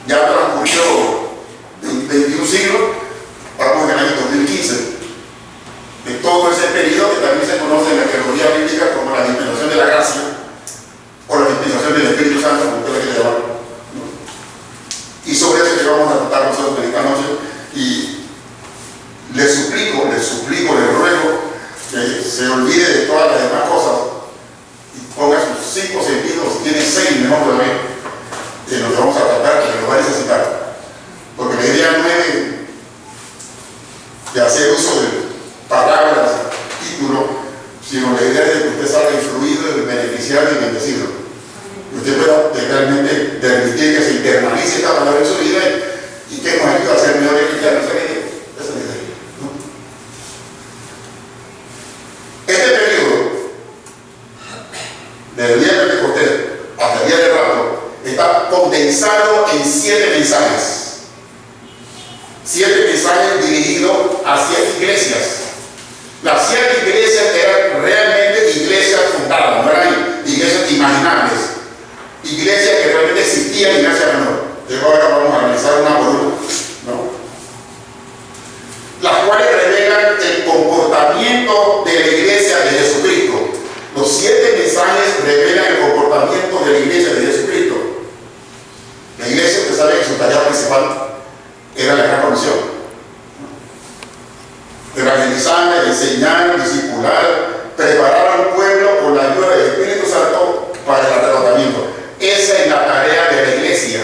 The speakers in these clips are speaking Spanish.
Ya transcurrió 21 siglos, vamos en el año 2015. De todo ese periodo que también se conoce en la teología bíblica como la dispensación de la gracia, o la dispensación del Espíritu Santo, como usted le quiere llamar. Y sobre eso que vamos a tratar nosotros esta noche. Y le suplico, le ruego que se olvide de todas las demás cosas y ponga sus 5 sentidos, si tiene 6 mejor todavía, de lo que vamos a tratar, que lo va a necesitar. Porque la idea no es de hacer uso de palabras, títulos, sino la idea es de que usted salga influido, beneficiado y bendecido. Que usted pueda realmente permitir que se internalice esta palabra en su vida y que nos ayude a ser mejores cristianos. Esa es la idea, ¿no? Este periodo, desde el día de Pentecostés hasta el día del rapto, está condensado en 7 mensajes. 7 mensajes dirigidos a 7 iglesias. Las 7 iglesias eran realmente iglesias fundadas, no eran iglesias imaginables, iglesias que realmente existían en Asia Menor. Luego ahora vamos a analizar una por una, ¿no? Las cuales revelan el comportamiento de la iglesia de Jesucristo. Los 7 mensajes revelan el comportamiento de la iglesia de Jesucristo. La iglesia, usted sabe que su tarea principal era la gran comisión. Evangelizar, enseñar, discipular, preparar al pueblo con la ayuda del Espíritu Santo para el arrebatamiento. Esa es la tarea de la iglesia.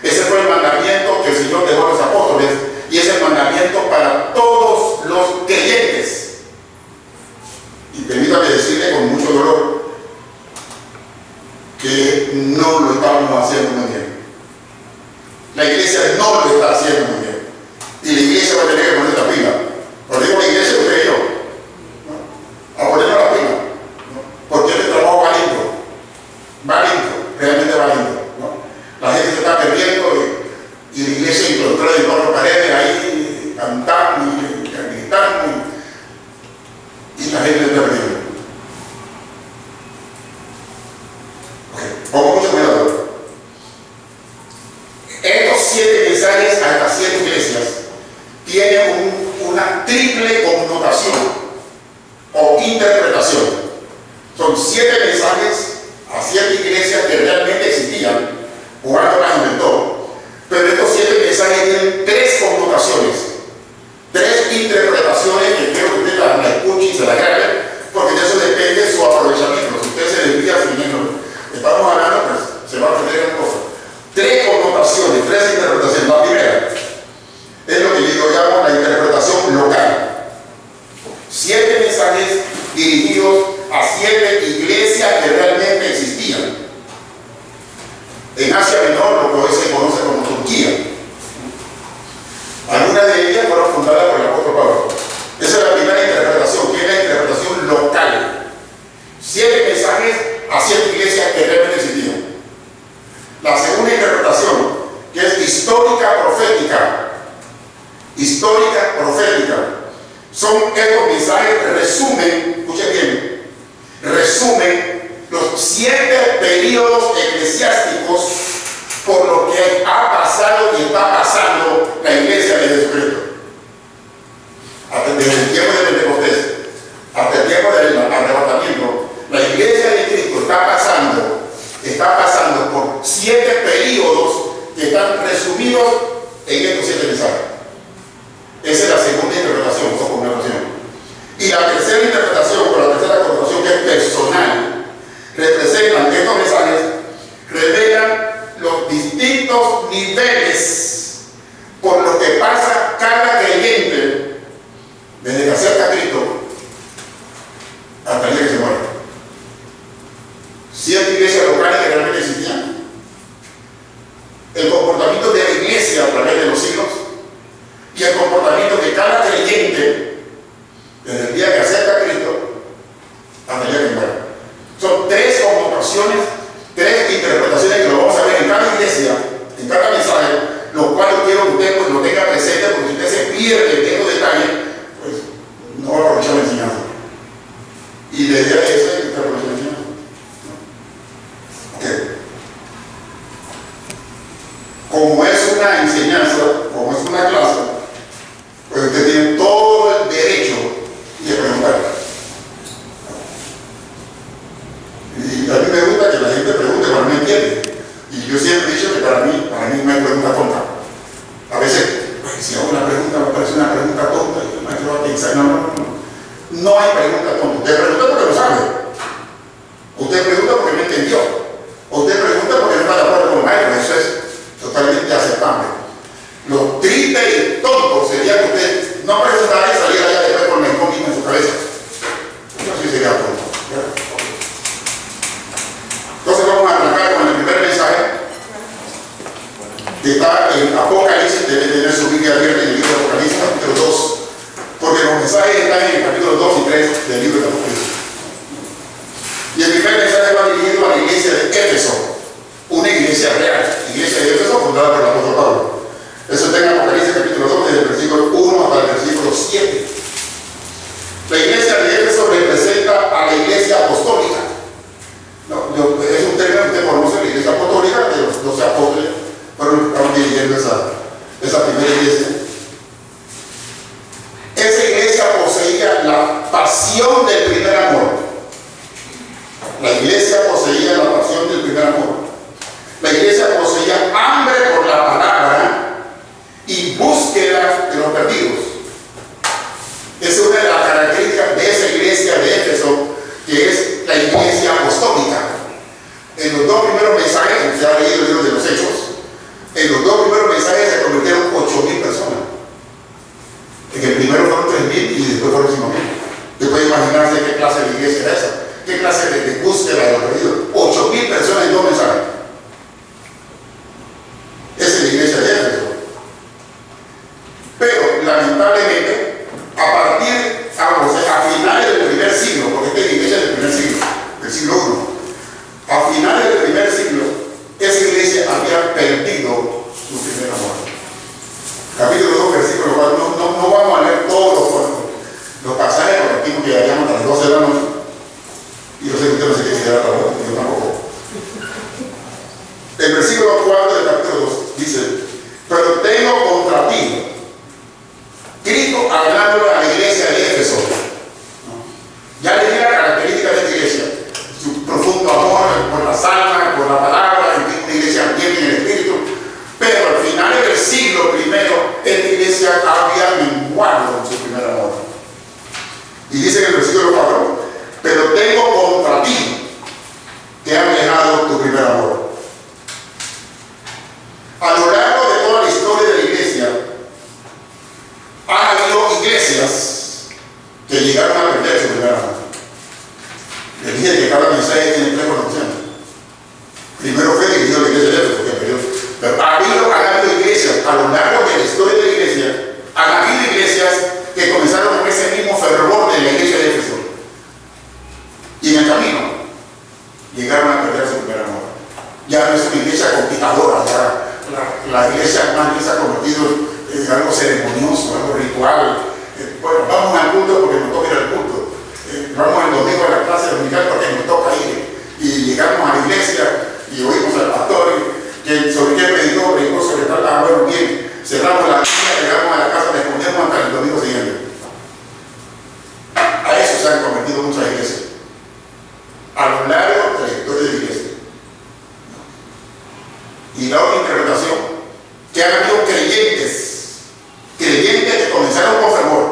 Ese fue el mandamiento que el Señor dejó a los apóstoles y es el mandamiento para todos los creyentes. Y permítame decirle con mucho dolor que no lo estamos haciendo muy bien. La iglesia no lo está haciendo muy bien. Y la iglesia va a tener que poner la pila. Lo digo la iglesia, usted y yo, ¿no? A ponernos la pila, ¿no? Porque este trabajo va lento, realmente va lento, ¿no? La gente se está perdiendo y la iglesia encontrada en 4 paredes ahí cantando y gritando y la gente se está perdiendo. Pongo mucho cuidado. Estos 7 mensajes a las 7 iglesias tienen una triple connotación o interpretación. Son 7 mensajes a 7 iglesias que realmente existían, Juan las inventó, pero estos 7 mensajes tienen 3 connotaciones, 3 interpretaciones que quiero que usted la escuche y se la grabe, porque de eso depende su aprovechamiento. Si usted se desvía siguiendo, estamos hablando, pues se va a perder en cosas. 3 connotaciones, 3 interpretaciones. La primera es lo que yo llamo la interpretación local. 7 mensajes dirigidos a 7 iglesias que realmente existían. En Asia Menor, lo que hoy se conoce como Turquía. Algunas de ellas fueron fundadas por el apóstol Pablo. Esa es la primera interpretación, que es la interpretación local. 7 mensajes a 7 iglesias que realmente existían. La segunda interpretación, que es histórica profética. Histórica profética. Son estos mensajes que resumen, escuchen bien, resumen los 7 períodos eclesiásticos por lo que ha pasado y está pasando la iglesia de Jesucristo. Desde el tiempo de Pentecostés hasta el tiempo del arrebatamiento, la iglesia de Cristo está pasando por 7 períodos que están resumidos en estos 7 mensajes. Esa es la segunda interpretación o connotación. Y la tercera interpretación, o la tercera connotación, que es personal, representan estos mensajes, revelan los distintos niveles por los que pasa cada creyente desde que acepta a Cristo hasta el día que se muere. 7 iglesias locales que realmente existían. El comportamiento de la iglesia a través de los siglos y el comportamiento de cada creyente desde el día que acepta a Cristo hasta el día que muere. Son 3 connotaciones, 3 interpretaciones que lo vamos a ver en cada iglesia, en cada mensaje, lo cual quiero que usted pues, lo tenga presente, porque si usted se pierde en estos detalles, pues no va a aprovechar la enseñanza. Y la idea de eso es que aprovechar la enseñanza. Okay. Como es mensaje. No, no, no, no. No hay pregunta tonta. Usted pregunta porque lo sabe. Usted pregunta porque no entendió. Usted pregunta porque no está de acuerdo con el maestro. Eso es totalmente aceptable. Lo triste y tonto sería que usted no preguntara y saliera allá después con la incógnita en su cabeza. Eso sí sería tonto. Entonces vamos a arrancar con el primer mensaje que está en Apocalipsis. Debe tener su Biblia abierta en el libro de Apocalipsis, capítulo 2, porque los mensajes están en el capítulo 2 y 3 del libro de Apocalipsis. Y el primer mensaje va dirigido a la iglesia de Éfeso, una iglesia real, iglesia de Éfeso fundada por el apóstol Pablo. Eso está en Apocalipsis capítulo 2, desde el versículo 1 hasta el versículo 7. La iglesia de Éfeso representa a la iglesia apostólica. No, es un término que usted conoce, la iglesia apostólica, de los 12 apóstoles, fueron dirigiendo esa primera iglesia. Esa iglesia poseía la pasión del primer amor. La iglesia poseía la pasión del primer amor. La iglesia poseía hambre por la palabra y búsqueda de los perdidos. Esa es una de las características de esa iglesia de Éfeso, que es la iglesia apostólica. En los dos primeros mensajes, usted ha leído el libro de los Hechos, en los dos primeros mensajes se convirtieron 8.000 personas. En el primero fueron 3.000 y después fueron 5.000. Usted puede imaginarse qué clase de iglesia era esa, qué clase de búsqueda de los perdidos. 8.000 personas en dos mensajes. Esa es la iglesia de Éfeso. Pero lamentablemente, a finales del primer siglo, porque esta es la iglesia del primer siglo, del siglo I, a finales del primer siglo, esa iglesia había perdido su primer amor. Capítulo 2, versículo 4. No vamos a leer todos los pasajes, porque aquí nos quedaríamos hasta las 12 de la noche. Y yo sé que usted no se quiere quedar hasta la noche, yo tampoco. El versículo 4 del capítulo 2 dice: pero tengo contra ti, Cristo hablando a la iglesia de Éfeso. Ya le di la característica de esta iglesia: su profundo amor por las almas, por la palabra, una iglesia ardiente en el espíritu. Pero al final del siglo primero, esta iglesia había menguado en su primer amor. Y dice en el versículo 4: pero tengo contra ti que han dejado tu primer amor. A lo largo de toda la historia de la iglesia, ha habido iglesias que llegaron a perder su primer amor. Les dije que cada mensaje tiene 3 connotaciones. Primero fue dirigido a la iglesia de Éfeso, que perdió. Pero ha habido iglesias a lo largo de la historia de la iglesia, han habido iglesias que comenzaron con ese mismo fervor de la iglesia de Éfeso. Y en el camino llegaron a perder su primer amor. Ya no es una iglesia conquistadora, ya la iglesia más bien se ha convertido en algo ceremonioso, algo ritual. Bueno, vamos al culto porque nos toca ir al culto. Vamos el domingo a la clase dominical porque nos toca ir. Y llegamos a la iglesia y oímos al pastor que sobre qué predicó sobre tal. Bueno, bien, cerramos la Biblia, llegamos a la casa, respondemos hasta el domingo siguiente. A eso se han convertido muchas iglesias a lo largo de la historia de la iglesia. Y la otra interpretación, que han habido creyentes que comenzaron con fervor,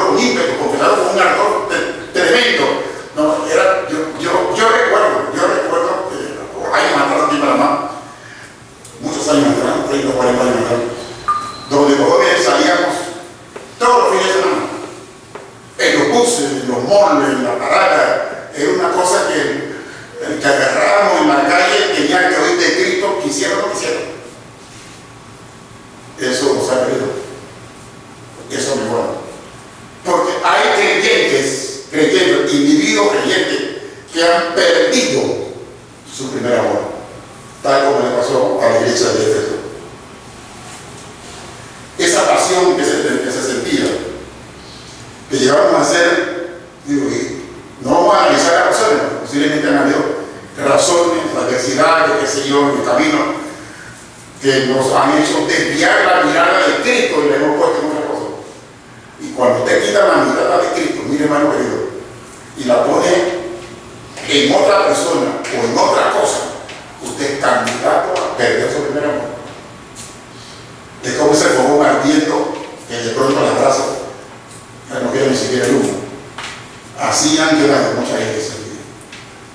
con ímpetu, comenzaron con un ardor tremendo. No, yo recuerdo años atrás aquí en Panamá, muchos años atrás, 30 o 40 años atrás, donde los jóvenes salíamos todos los fines de semana, en los buses, en los malls, en la parada. Era una cosa que agarrábamos en la calle, tenían que oír de Cristo, quisieron o no quisieron. Eso nos ha perdido. Eso me guarda. Porque hay creyentes, individuos creyentes, que han perdido su primer amor, tal como le pasó a la iglesia de Éfeso. Esa pasión que se sentía, que llevamos a hacer, no vamos a analizar las razones, posiblemente han habido razones, adversidades, qué sé yo, en el camino, que nos han hecho desviar la mirada de Cristo y le hemos puesto en otra cosa. Y cuando usted quita la mirada de Cristo, mire, hermano querido, y la pone en otra persona o en otra cosa, usted es candidato a perder su primer amor. Es como ese fogón ardiendo que de pronto la brasa ni siquiera el humo. Así han quedado muchas iglesias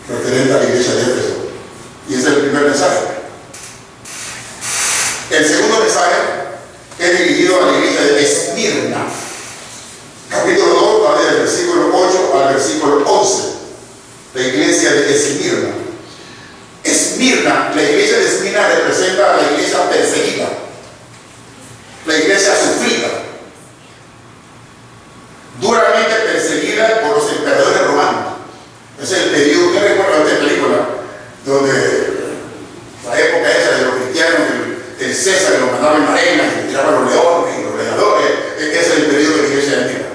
referente a la iglesia de Éfeso. Y ese es el primer mensaje. El segundo mensaje es dirigido a la iglesia de Esmirna. Capítulo 2, va del versículo 8 al versículo 11. La iglesia de Esmirna. Esmirna, la iglesia de Esmirna representa a la iglesia perseguida, la iglesia sufrida, duramente perseguida por los emperadores romanos. Ese es el periodo, ¿qué recuerdo de esta película? Donde la época esa de los cristianos, el César que los mandaba en arena, que tiraba los leones y los gladiadores, ese es el periodo de la iglesia de Esmirna.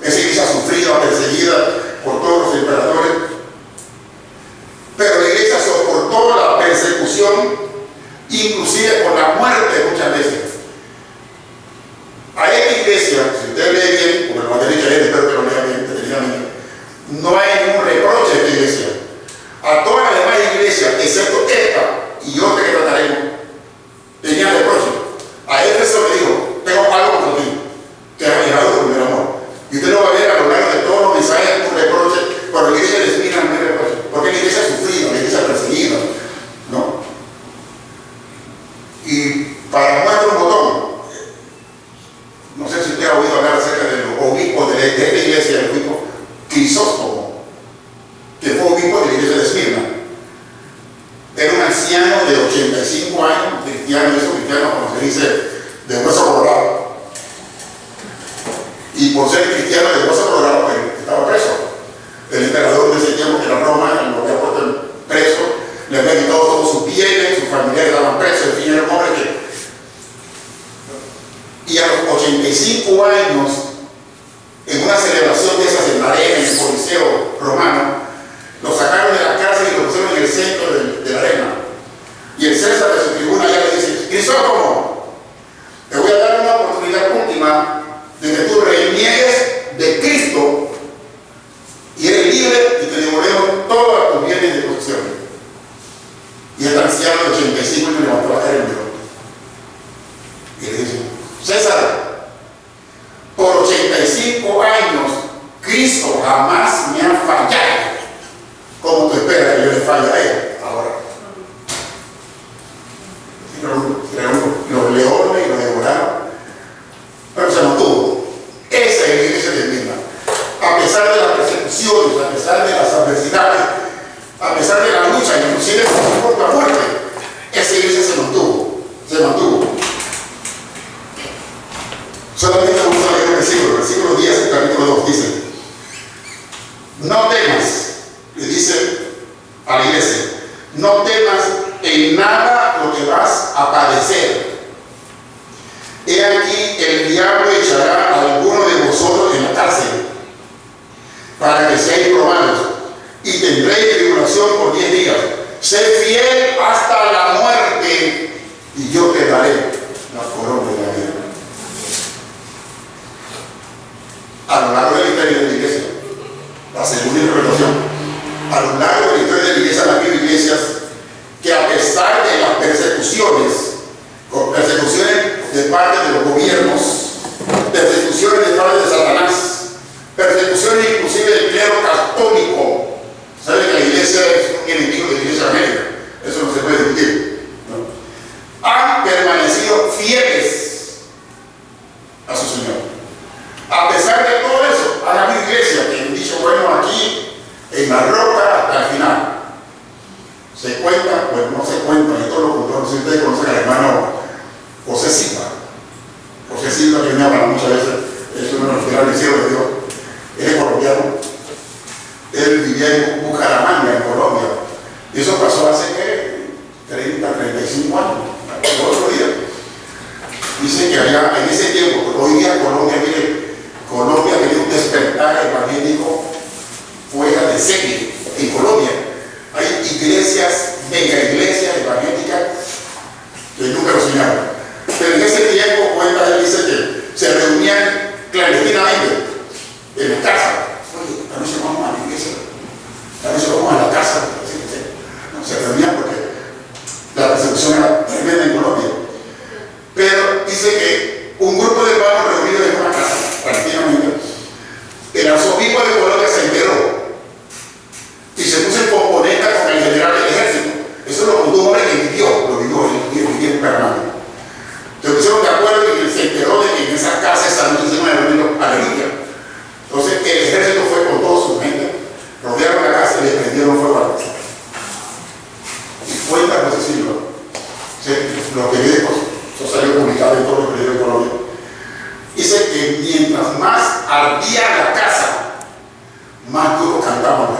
Esa iglesia sufrida, perseguida por todos los emperadores. Pero la iglesia soportó la persecución, inclusive por la muerte muchas veces. A esta iglesia, si usted lee bien, como lo va a tener que leer, espero que lo lea bien, detenidamente, no hay ningún reproche a esta iglesia. A todas las demás iglesias, excepto esta y otra que trataremos, tenían reproche. A Éfeso le dijo, tengo algo contra ti, que has llegado por mi amor. Y usted lo va a ver a lo largo de todos los mensajes un reproche, pero la iglesia de Esmirna no hay reproche, porque es la iglesia sufrida, la iglesia perseguida, ¿no? Y para muestra un botón, no sé si usted ha oído hablar acerca de los obispos de esta iglesia, el obispo Crisóstomo, que fue obispo de la iglesia de Esmirna. Era un anciano de 85 años, cristiano, esos cristianos, como se dice, de hueso colorado. Y por ser cristiano de hueso colorado, pues, estaba preso. El emperador de ese tiempo, que era Roma, lo había puesto preso, le había quitado todos sus bienes, sus familiares estaban presos, en fin, era un hombre que... Y a los 85 años, en una celebración de esas en la arena, en el Coliseo romano, lo sacaron de la cárcel y lo pusieron en el centro de la arena. Y el César de su tribuna ya le dice, Crisóstomo, te voy a dar una oportunidad última de que tú reniegues de Cristo y eres libre y te devolvemos todos tus bienes de posesión. Y el anciano de 85 años levantó la cara y miró. Y le dice, César, por 85 años Cristo jamás me ha fallado. ¿Cómo tú esperas que yo le falle a él ahora? Los leones y los devoraron, pero se mantuvo. Esa es la iglesia de Esmirna. A pesar de las persecuciones, a pesar de las adversidades, a pesar de la lucha, inclusive por su propia muerte, esa iglesia se mantuvo. Se mantuvo. Solamente vamos a leer un versículo, el versículo 10, el capítulo 2, dice: no temas, le dice a la iglesia, no temas en nada lo que vas a padecer. He aquí, el diablo echará a alguno de vosotros en la cárcel, para que seáis probados, y tendréis tribulación por 10 días. Sé fiel hasta la muerte, y yo te daré la corona de la vida. A lo largo de la historia de la iglesia, la segunda interpretación, a lo largo de la historia de la iglesia, ha habido iglesias que, a pesar de las persecuciones, con persecuciones de parte de los gobiernos, persecuciones de parte de Satanás, persecuciones inclusive del clero católico, ¿sabe que la iglesia es un enemigo de la iglesia de América? Eso no se puede discutir, ¿no? Han permanecido fieles a su Señor. A pesar de todo eso, han habido iglesias que han dicho, bueno, aquí en la roca hasta el final. Se cuenta, pues no se cuenta, esto lo contó, no sé si ustedes conocen al hermano José Silva. José Silva, que me habla muchas veces, es uno de los finales ciegos de Dios. Él es colombiano. Él vivía en Bucaramanga, en Colombia. Y eso pasó hace, ¿qué? 30, 35 años, el otro día. Dice que había, en ese tiempo, hoy día Colombia, mire, Colombia tenía un despertar evangélico fuera de serie. En Colombia hay iglesias, mega iglesias evangélicas que nunca lo soñaron. Pero en ese tiempo, cuenta él, dice que se reunían clandestinamente en la casa. Oye, esta noche vamos a la iglesia, esta noche vamos a la casa. No, se reunían porque la persecución era tremenda en Colombia. Pero dice que un grupo de hermanos reunidos en una casa, prácticamente,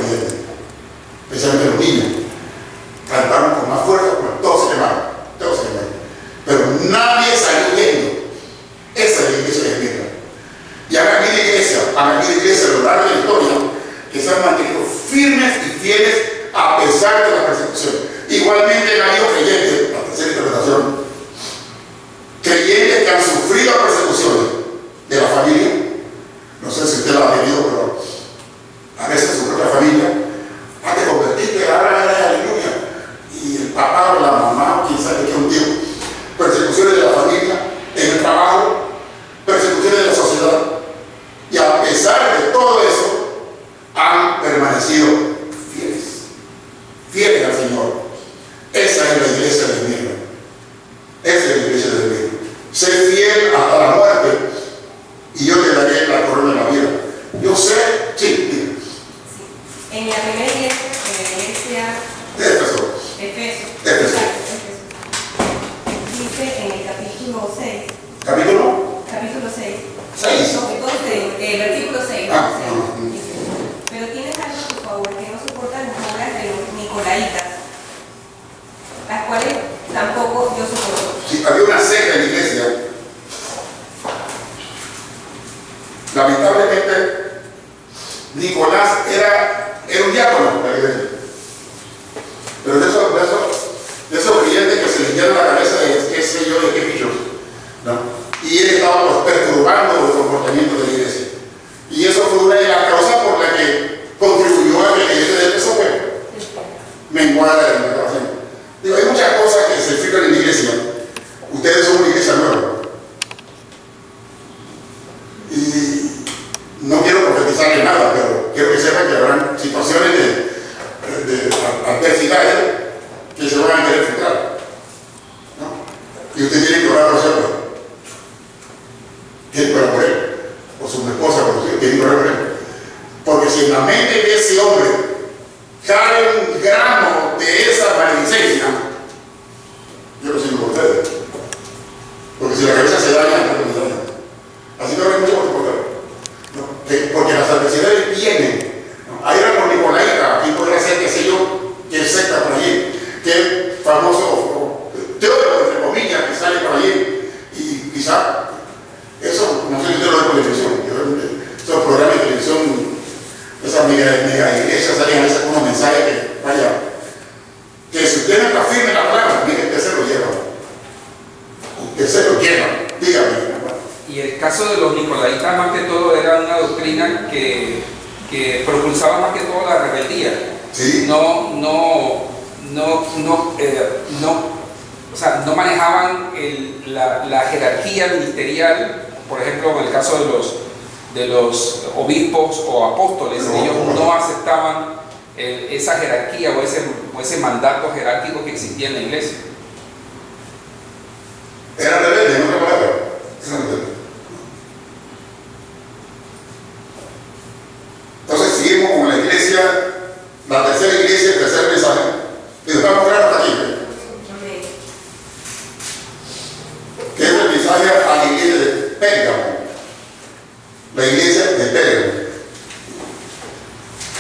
creyentes, especialmente los niños. Cantaron con más fuerza, pero todos se quemaron, pero nadie salió huyendo. Esa es la iglesia de Esmirna. Y han habido iglesias a lo largo de la historia que se han mantenido firmes y fieles a pesar de la persecución. Igualmente han habido creyentes, la tercera interpretación, creyentes que han sufrido persecuciones de la familia. No sé si usted la ha tenido, pero a veces su propia familia, te convertiste, ahora aleluya, y el papá o la mamá, quién sabe qué un tiempo, persecuciones de la familia, en el trabajo, persecuciones de la sociedad, y a pesar de todo eso, han permanecido fieles al Señor. Esa es la iglesia de Esmirna. Esa es la iglesia de Esmirna. Sé fiel hasta la muerte y yo te daré la corona de la vida. Yo sé, sí, mira. En la primera iglesia, de Éfeso. Dice en el capítulo 6. ¿Capítulo? Capítulo 6. 6. No, entonces, versículo 6. Dice, pero tienes algo a tu favor que no soportan las obras de los nicolaitas, las cuales tampoco yo soporto. Sí, había una secta en la iglesia. Lamentablemente, Nicolás era un diácono de la iglesia. Pero de esos creyentes que se les llena la cabeza de qué sé yo, de qué bichos, ¿no? Y él estaba perturbando el comportamiento de la iglesia. Y eso fue una de las causas por la que contribuyó a que la iglesia de Éfeso menguara en la grabación. Digo, hay muchas cosas que se filtran en la iglesia. Ustedes son una iglesia nueva. Y no quiero profetizarle nada, pero quiero que sepan que habrán situaciones de adversidades que se van a querer filtrar, ¿no? Y usted tiene que orar por eso. Tiene que orar por él, por su esposa, por su hijo, tiene que orar por él. Porque si en la mente de ese hombre cae un gramo de esa maledicencia, yo lo sigo por ustedes. Porque si la cabeza se daña, no se daña. Así que ahora hay mucho por favor. Porque las adversidades vienen. ¿No? Ahí era por Nicolaita, aquí podría ser, qué sé yo, que secta por allí, que famoso teólogo, entre comillas, que sale por allí. Y quizá, eso, no sé si usted lo ve por televisión, esos programas de televisión, esas mega iglesias salen a veces con unos mensajes que, vaya, que si usted no está firme en la palabra, mire, usted se lo lleva. Usted se lo lleva, dígame. Y el caso de los nicolaitas, más que todo, era una doctrina que propulsaba más que todo la rebeldía. ¿Sí? O sea, no manejaban la jerarquía ministerial. Por ejemplo, en el caso de los obispos o apóstoles, ellos no aceptaban esa jerarquía o ese mandato jerárquico que existía en la iglesia. Eran rebeldes, en otra palabra. Eran rebeldes. Entonces seguimos con la iglesia, la tercera iglesia, el tercer mensaje. Y estamos claros hasta aquí. Que es el mensaje a la iglesia de Pérgamo. La iglesia de Pérgamo.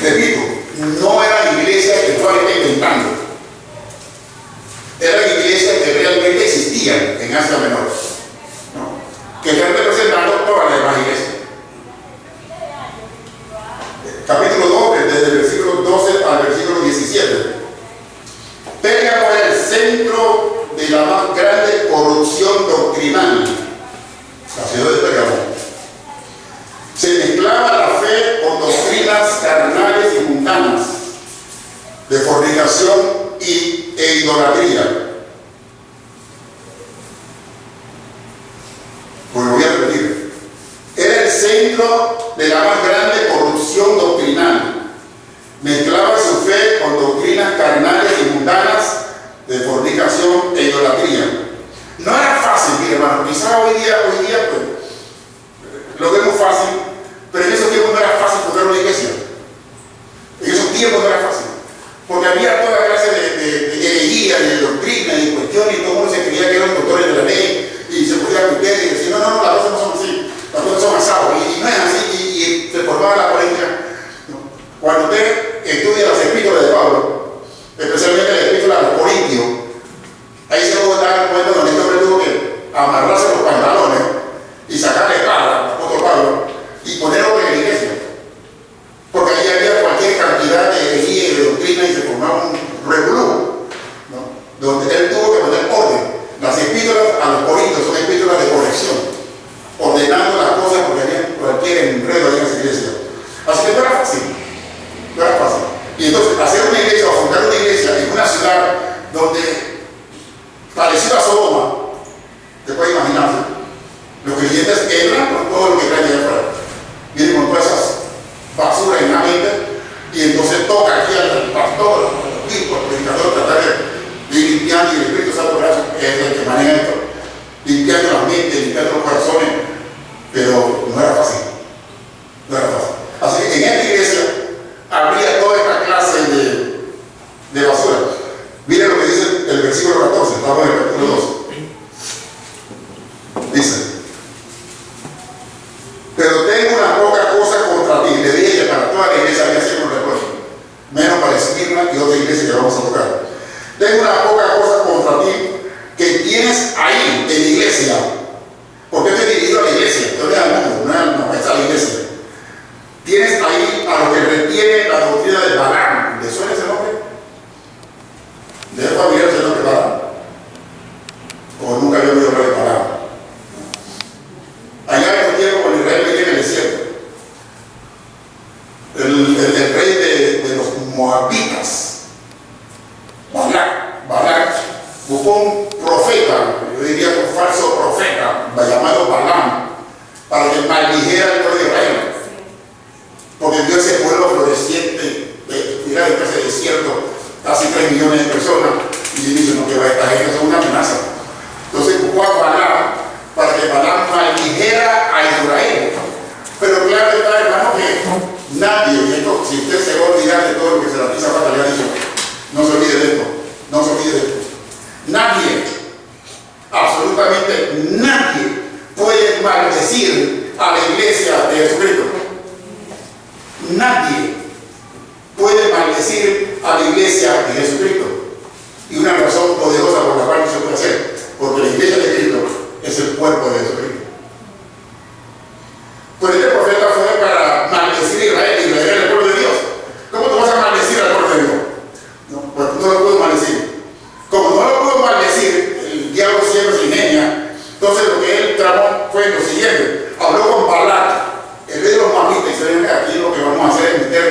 Repito, no era la iglesia que Juan está inventando. Eran iglesias que realmente existían en Asia Menor, ¿no? Que están representando todas las demás iglesias. Capítulo 2, desde el versículo 12 al versículo 17. Pérgamo era el centro de la más grande corrupción doctrinal. La ciudad de Pérgamo. Se mezclaba la fe con doctrinas carnales y mundanas, de fornicación e idolatría. Pues lo voy a repetir. Era el centro de la más grande corrupción doctrinal. Mezclaba su fe con doctrinas carnales y mundanas de fornicación e idolatría. No era fácil, mire hermano, quizás hoy día pues, lo vemos fácil, pero en esos tiempos no era fácil fundar una iglesia. En esos tiempos no era fácil. Porque había toda clase de herejía, de doctrina, de cuestiones, y todo el mundo se creía que eran doctores de la ley, y se podía meter y decir, no, las cosas no son así, las cosas son asadas, y no es así, y se formaba la polémica. Cuando usted Nadie, y esto, si usted se va a olvidar de todo lo que Serafín Zapata le ha dicho, no se olvide de esto, no se olvide de esto. Nadie, absolutamente nadie, puede maldecir a la iglesia de Jesucristo. Nadie puede maldecir a la iglesia de Jesucristo. Y una razón poderosa por la cual no se puede hacer, porque la iglesia de Cristo es el cuerpo de Jesucristo. Pues este profeta fue para maldecir a Israel, y Israel era el pueblo de Dios. ¿Cómo tú vas a maldecir al pueblo de Dios? No, pues no lo puedo maldecir. Como no lo puedo maldecir, el diablo siempre se ingenia. Entonces lo que él tramó fue lo siguiente: habló con Balac, el rey de los moabitas, y se dijo: aquí lo que vamos a hacer es meter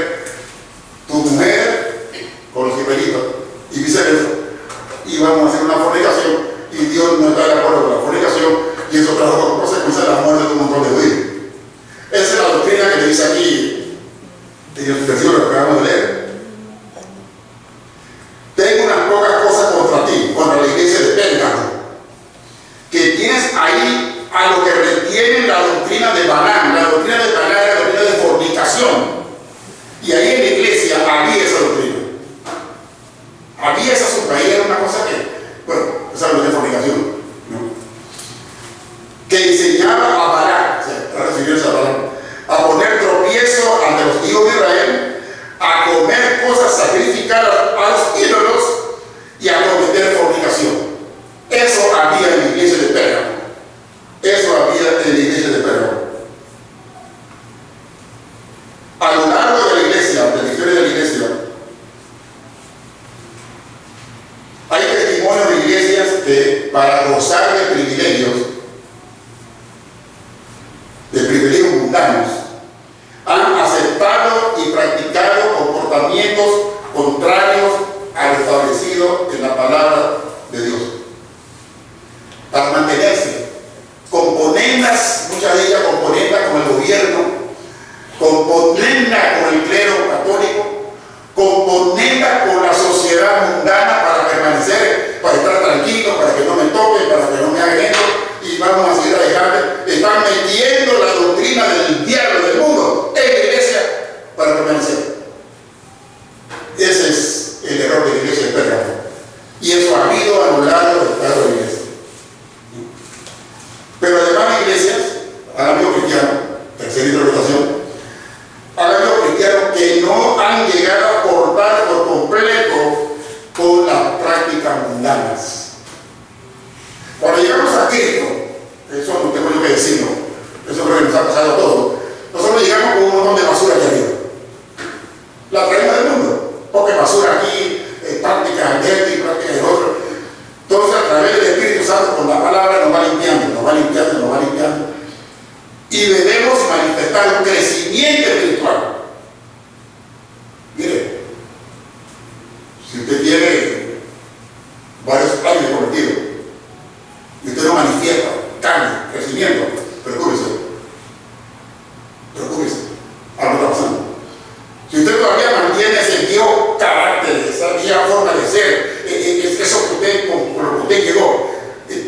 tu mujer con los israelitas y viceversa, y vamos a hacer una fornicación, y Dios no está de acuerdo con la fornicación, y eso trajo como consecuencia la muerte de un montón de judíos. Esa es la doctrina que le dice aquí en el versículo que acabamos de leer. Tengo unas pocas cosas contra ti, contra la iglesia de Pérgamo, que tienes ahí a lo que retienen la doctrina de Balaam. La doctrina de Balaam era la doctrina de fornicación, y ahí en la iglesia había esa doctrina. Había esa subraída, era una cosa que, bueno, esa doctrina de fornicación, ¿no? Que enseñaba a Balaam, a poner tropiezo ante los hijos de Israel, a comer cosas sacrificadas a los ídolos y a cometer fornicación. Eso había en la iglesia de Pérgamo. Eso había en la iglesia de Pérgamo. A lo largo de la iglesia, de la historia de la iglesia, hay testimonios de iglesias que, para gozar de privilegios mundanos, han aceptado y practicado comportamientos contrarios a lo establecido en la palabra de Dios, para mantenerse, componendas, muchas de ellas componendas con el gobierno, componendas con el clero católico, componendas con la sociedad mundana para permanecer, para estar tranquilo, para que no me toque, para que no me hagan esto, y vamos a seguir adelante. Están metiendo la doctrina del diablo del mundo en la iglesia para permanecer. Ese es el error de la iglesia de Pérgamo, y eso ha habido a lo largo del estado de la iglesia. Pero además de iglesias, han habido cristianos, tercera interpretación, han habido cristianos que no han llegado a cortar por completo con las prácticas mundanas. Cuando llegamos a Cristo, eso no tengo yo que decirlo, eso creo que nos ha pasado a todos, nosotros llegamos con un montón de basura aquí arriba. La traemos del mundo, porque basura aquí, prácticas de esto y prácticas de otro. Entonces, a través del Espíritu Santo, con la palabra, nos va limpiando, nos va limpiando, nos va limpiando. Y debemos manifestar un crecimiento espiritual. Mire, si usted tiene varios años convertidos y usted no manifiesta cambio, crecimiento, preocúpese, algo está pasando. Si usted todavía mantiene ese viejo carácter, esa vieja forma de ser, eso que usted, con lo que usted llegó,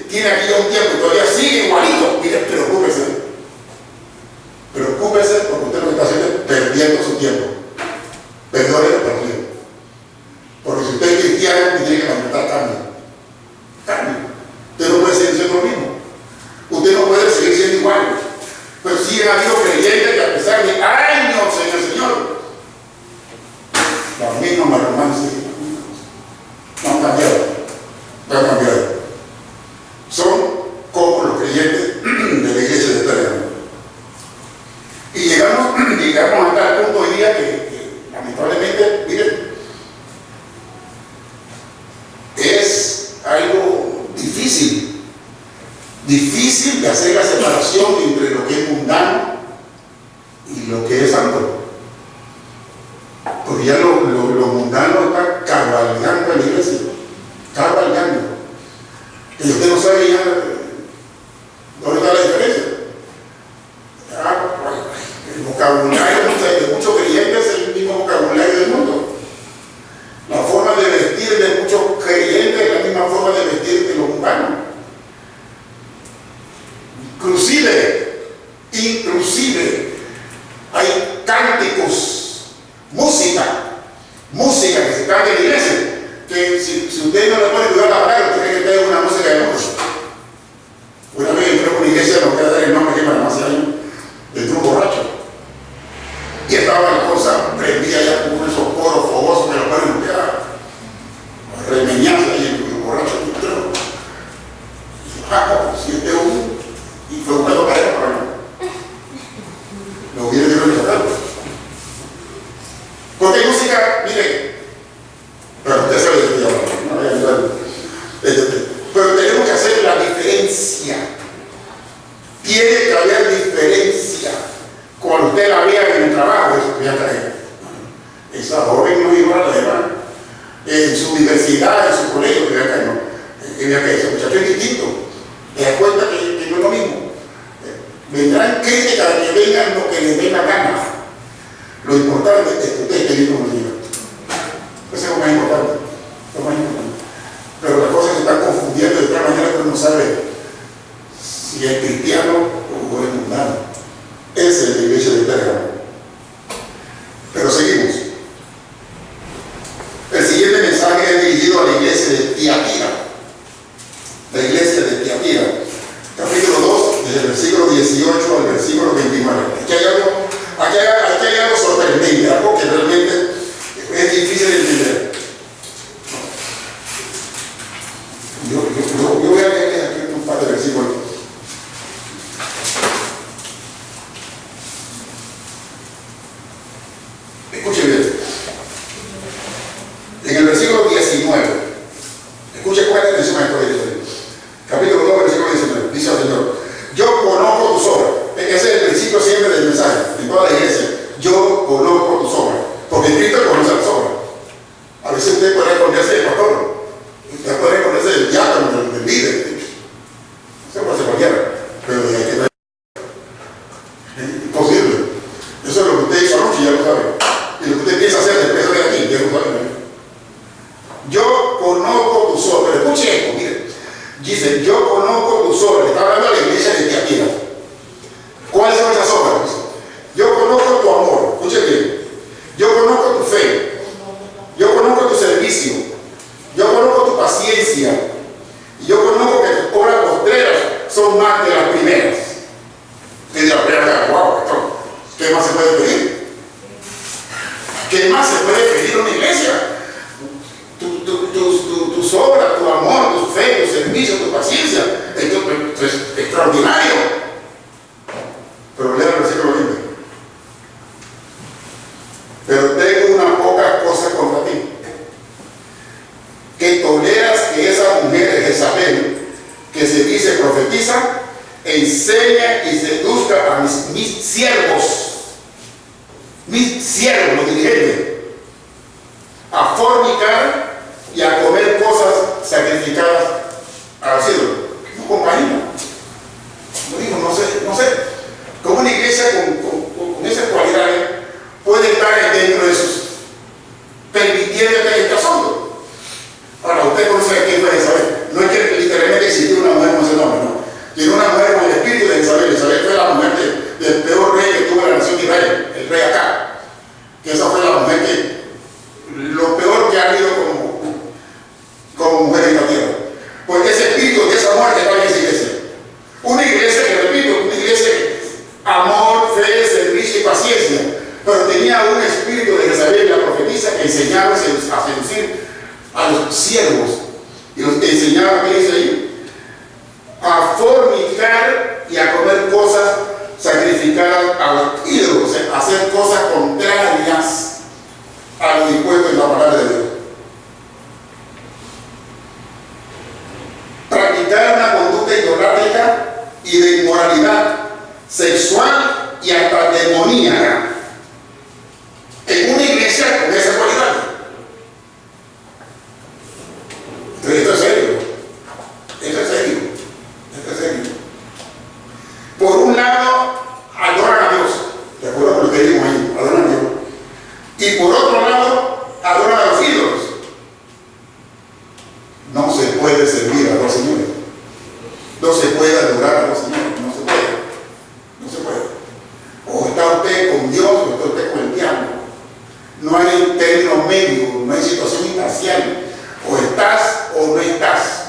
tiene aquí ya un tiempo y todavía sigue igualito, mire, preocúpese porque usted lo que está haciendo es perdiendo su tiempo. Perdone el partido. Porque si usted es cristiano, usted tiene que manifestar cambio. Usted no puede seguir siendo lo mismo. Usted no puede seguir siendo igual. Pero sí han habido creyentes que, a pesar de años en el Señor, los mismos hermanos no han cambiado. Son como los creyentes de la iglesia de Pérgamo. Y llegamos hasta el punto hoy día que lamentablemente, miren, es algo difícil de hacer la separación entre lo que es mundano y lo que es santo. Porque ya lo mundano está cabalgando en la iglesia, cabalgando. Y usted no sabe ya dónde está la diferencia. El vocabulario de muchos creyentes es el mismo vocabulario del mundo. La forma de vestir de muchos creyentes es la misma forma de vestir de los humanos. Inclusive hay cánticos Y estaba la cosa prendida ya con esos poros fogosos que los ponen remeñarse ahí en el borracho del tronco. Si este uno, y fue un juego para él, para mí. Lo hubiera tenido que sacar. Porque hay música, mire, pero usted sabe de qué hablo, pero tenemos que hacer la diferencia. Tiene que haber diferencia. Cuando usted la vea en el trabajo, eso ya trae. Esa joven no iba a la demás. En su universidad, en su colegio, que acá no. Ese muchacho es distinto. Te das cuenta que no es lo mismo. Vendrán críticas que vengan lo que les dé la gana. Lo importante es que usted esté bien como Dios. Eso es lo más importante. Lo más importante. Pero las cosas se están confundiendo de tal manera que uno no sabe si es cristiano o es mundano. Esa es la iglesia de Pérgamo. Pero seguimos. El siguiente mensaje es dirigido a la iglesia de Tiatira. La iglesia de Tiatira. Capítulo 2, desde el versículo 18 al versículo 29. Aquí hay algo sorprendente, algo que realmente es difícil de entender. Yo voy a leerles aquí un par de versículos. Escuche bien. En el versículo 19, escuche cuál es la atención a esto que dice. Capítulo 2, versículo 19. Dice el Señor: yo conozco tus obras. Ese es el principio siempre del mensaje, en toda la iglesia. Yo conozco tus obras. Porque Cristo conoce las obras. A veces usted puede esconderse del pastor. Usted puede esconderse del diácono, del líder. Se puede hacer cualquiera. Pero hay que ver. Es imposible. Eso es lo que usted hizo anoche, ya lo sabe. Y lo que usted piensa hacer después de aquí, ya lo sabe. Yo conozco tus obras. Pero escuche esto, mire. Dice, yo conozco tus obras. Está hablando de la iglesia de Tiatira. ¿Cuáles son esas obras? Yo conozco tu amor. Escuche bien. Yo conozco tu fe. Yo conozco tu servicio. Yo conozco tu paciencia. Y yo conozco que tus obras postreras son más de las primeras. Y dirá, wow, ¿qué más se puede pedir? ¿Qué más se puede pedir en una iglesia? Tus obras, tu amor, tu fe, tu servicio, tu paciencia. Esto es extraordinario. Pero lea el versículo 20. Pero tengo unas pocas cosas contra ti. Que toleras que esa mujer de Jezabel, que se dice profetiza, enseña y seduzca a mis siervos, los dirigentes, a fornicar y a comer cosas sacrificadas a los ídolos. No compagina. No sé. Como una iglesia con esas cualidades puede estar dentro de sus permitiendo este asunto. Ahora, usted conoce a quién fue Jezabel. No es que literalmente existió una mujer con ese nombre, no. Tiene una mujer con el espíritu de Jezabel. Jezabel fue la mujer del peor rey que tuvo la nación de Israel, el rey Acab. Que esa fue la mujer que lo peor que ha habido como mujer en la tierra. Porque ese espíritu de esa muerte está en esa iglesia. Una iglesia que, repito, una iglesia de amor, fe, servicio y paciencia. Pero tenía un espíritu de Jezabel, la profetisa, que enseñaba a seducir a los siervos. Y los enseñaba, ¿qué dice ahí? A fornicar y a comer cosas sacrificadas a los ídolos. O sea, hacer cosas contrarias a lo dispuesto en la palabra de Dios. Practicar una conducta idolátrica y de inmoralidad sexual y hasta demoníaca en una iglesia con esa cualidad. Entonces, esto es serio. Por un lado, adoran a Dios, de acuerdo con lo que dijimos ahí, adoran a Dios. Y por otro lado, adoran a los ídolos. No se puede servir a los señores. No se puede adorar a los señores. No se puede. O está usted con Dios o está usted con el diablo. No hay término medio, no hay situación imparcial. O estás o no estás.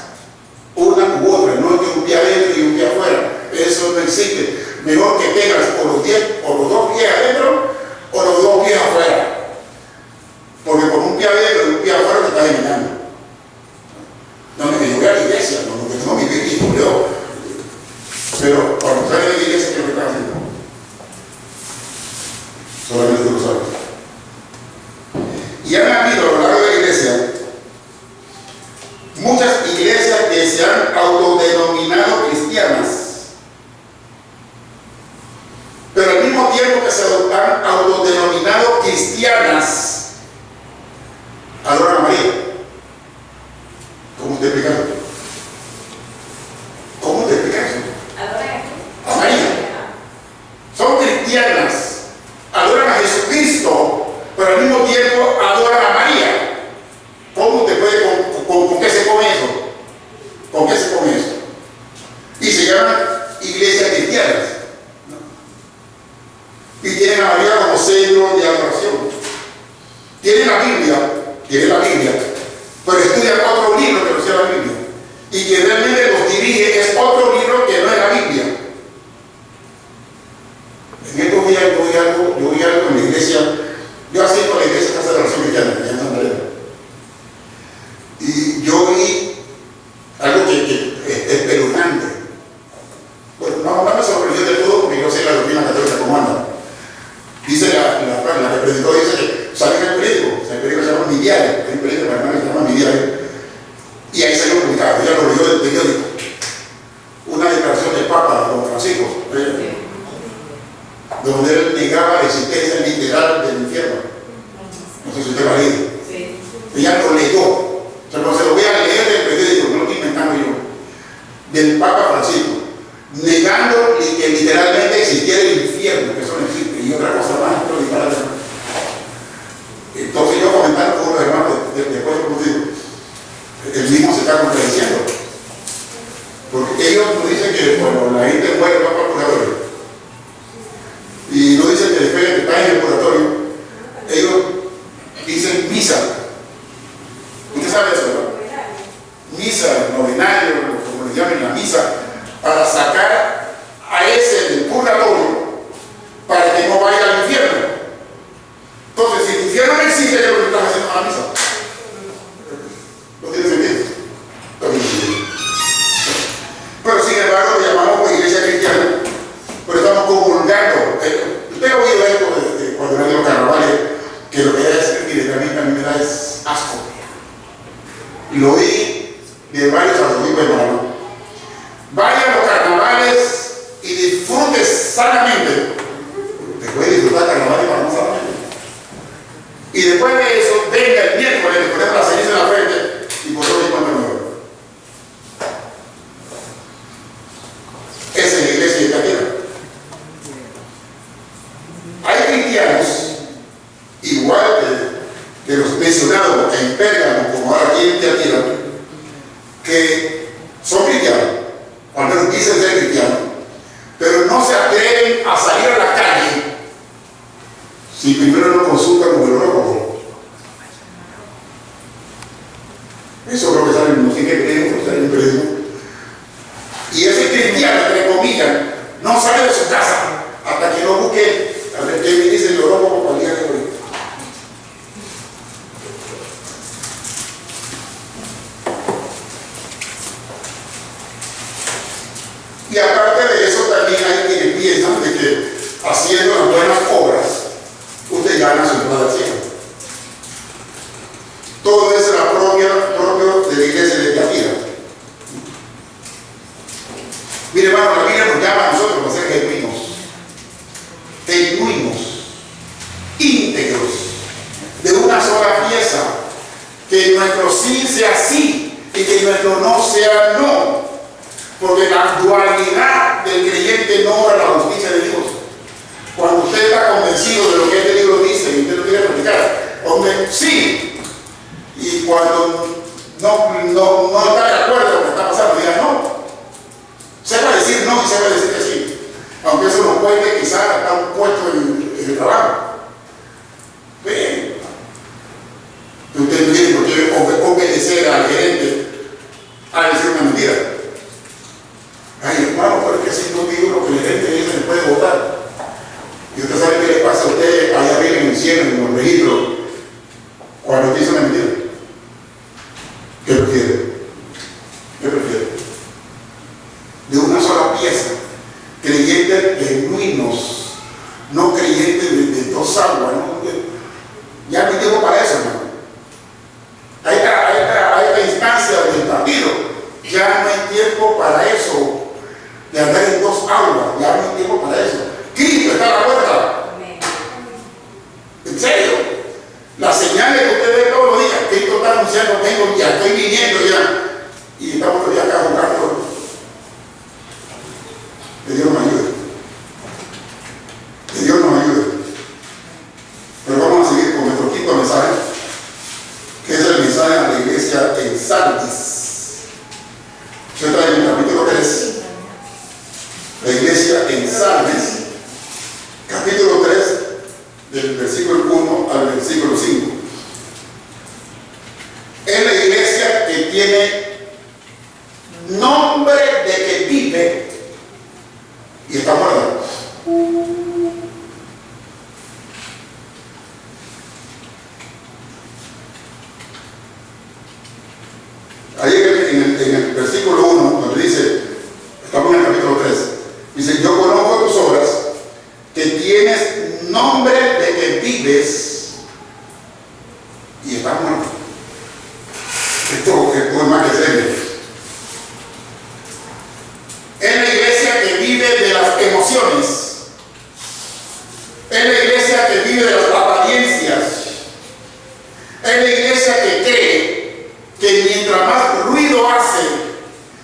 Una u otra, no es que un pie adentro y un pie afuera. Eso no existe. Mejor que tengas o los 10 o los 2 pies adentro o los Solamente tú lo sabes. Y han habido a lo largo de la iglesia muchas iglesias que se han autodenominado cristianas, pero al mismo tiempo que se han autodenominado cristianas, adoran a María. ¿Cómo te explicas? ¿Cómo te explicas eso? A María. Son cristianas, adoran a Jesucristo, pero al mismo tiempo adoran a María. ¿Cómo te puede, con qué se come eso? ¿Con qué se come eso? Y se llaman iglesias cristianas, ¿no? Y tienen a María como centro de adoración. Tienen la Biblia, pero estudian otro libro que no sea la Biblia. Y quien realmente los dirige es otro libro que no es la Biblia. En esto vi algo en la iglesia. Yo asisto a la iglesia Casa de Oración Cristiana, allá en Santa Elena. Y yo vi algo que es espeluznante. Bueno, no me sorprendió del todo porque yo sé la doctrina católica cómo anda. Dice la que predicó, dice que sale en el periódico se llama Mi Diario, hay un periódico que se llama Mi Diario, y ahí salió publicado, ella lo leyó del periódico, una declaración del Papa Don Francisco, donde él negaba la existencia literal del infierno. No sé si usted lo ha leído. Sí. Ella lo leyó. O sea, se lo voy a leer del periódico, no lo estoy inventando yo. Del Papa Francisco, negando que literalmente existiera el infierno, que eso no existe, y otra cosa más, otro disparate. Entonces yo comentando con los hermanos, después como digo, el mismo se está contradiciendo. Porque ellos nos dicen que cuando la gente muere va para el purgatorio. Y no dicen que después de que está en el purgatorio, ellos dicen misa. Usted sabe eso, ¿no? Misa, novenario, como le llaman la misa, para sacar a ese del purgatorio para que no vaya al infierno. Entonces, si el infierno no existe, ¿qué es lo que están haciendo a la misa? ¿No tiene sentido? Pero sin embargo, lo llamamos iglesia cristiana, pero estamos comulgando. Usted ha oído esto cuando eran los carnavales, que lo que es, mire, a mí me da es asco. Y lo oí de varios arzobispos hermanos. Vaya a los carnavales y disfrute sanamente. Usted puede disfrutar carnavales para no sanamente. Y después de eso, venga el miércoles, le ponemos la ceniza en la frente y por todo y cuando nuevo. Esa es la iglesia de Tiatira. Hay cristianos, igual que los mencionados en Pérgamo, como ahora aquí en Tiatira, que son cristianos, al menos dicen ser cristianos, pero no se atreven a salir a la calle si primero no consultan con el horóscopo. Eso creo que sale, no sé qué creemos, sale en el periódico. Y ese cristiano, entre comillas, no sale de su casa hasta que no busque a ver qué me dice el horóscopo para el día de hoy. Y aparte de eso, también hay quienes piensan de que haciendo las buenas obras, usted gana su entrada al cielo. Todo eso era propio de la iglesia de Tiatira. Mire, hermano, la Biblia nos llama a nosotros a ser genuinos, íntegros, de una sola pieza, que nuestro sí sea sí y que nuestro no sea no. Porque la dualidad del creyente no obra la justicia de Dios. Cuando usted está convencido de lo que este libro dice y usted lo quiere practicar, hombre, sí. Y cuando no está de acuerdo con lo que está pasando, diga no. Sepa decir no y sepa decir que sí. Aunque eso nos cueste quizás hasta un puesto en el trabajo. Bien. Usted no tiene por qué obedecer al gerente a decir una mentira. Ay, hermano, pero es que si no digo lo que la gente dice, le puede votar. Y usted sabe qué le pasa a usted allá arriba en el cielo, en los registros, cuando dice una mentira. ¿Qué prefiere? ¿Qué prefiere? De una sola pieza, creyentes genuinos, no creyentes de dos En serio. Las señales que usted ve todos los días, Cristo está anunciando, vengo ya, estoy viniendo ya. Y estamos todavía acá jugando. Que Dios nos ayude. Que Dios nos ayude. Pero vamos a seguir con nuestro quinto mensaje, que es el mensaje a la iglesia en Sardis. Yo está en el capítulo 3. La iglesia en Sardis, capítulo 3, del versículo 1 al versículo 5. Es la iglesia que tiene nombre de que vive y está muerta. Ahí en el versículo 1, donde dice, estamos en el capítulo 3, dice, yo conozco tus obras, que tienes nombre de que vives y estás muerto. Esto es más que serio. Es la iglesia que vive de las emociones. Es la iglesia que vive de las apariencias. Es la iglesia que cree que mientras más ruido hacen,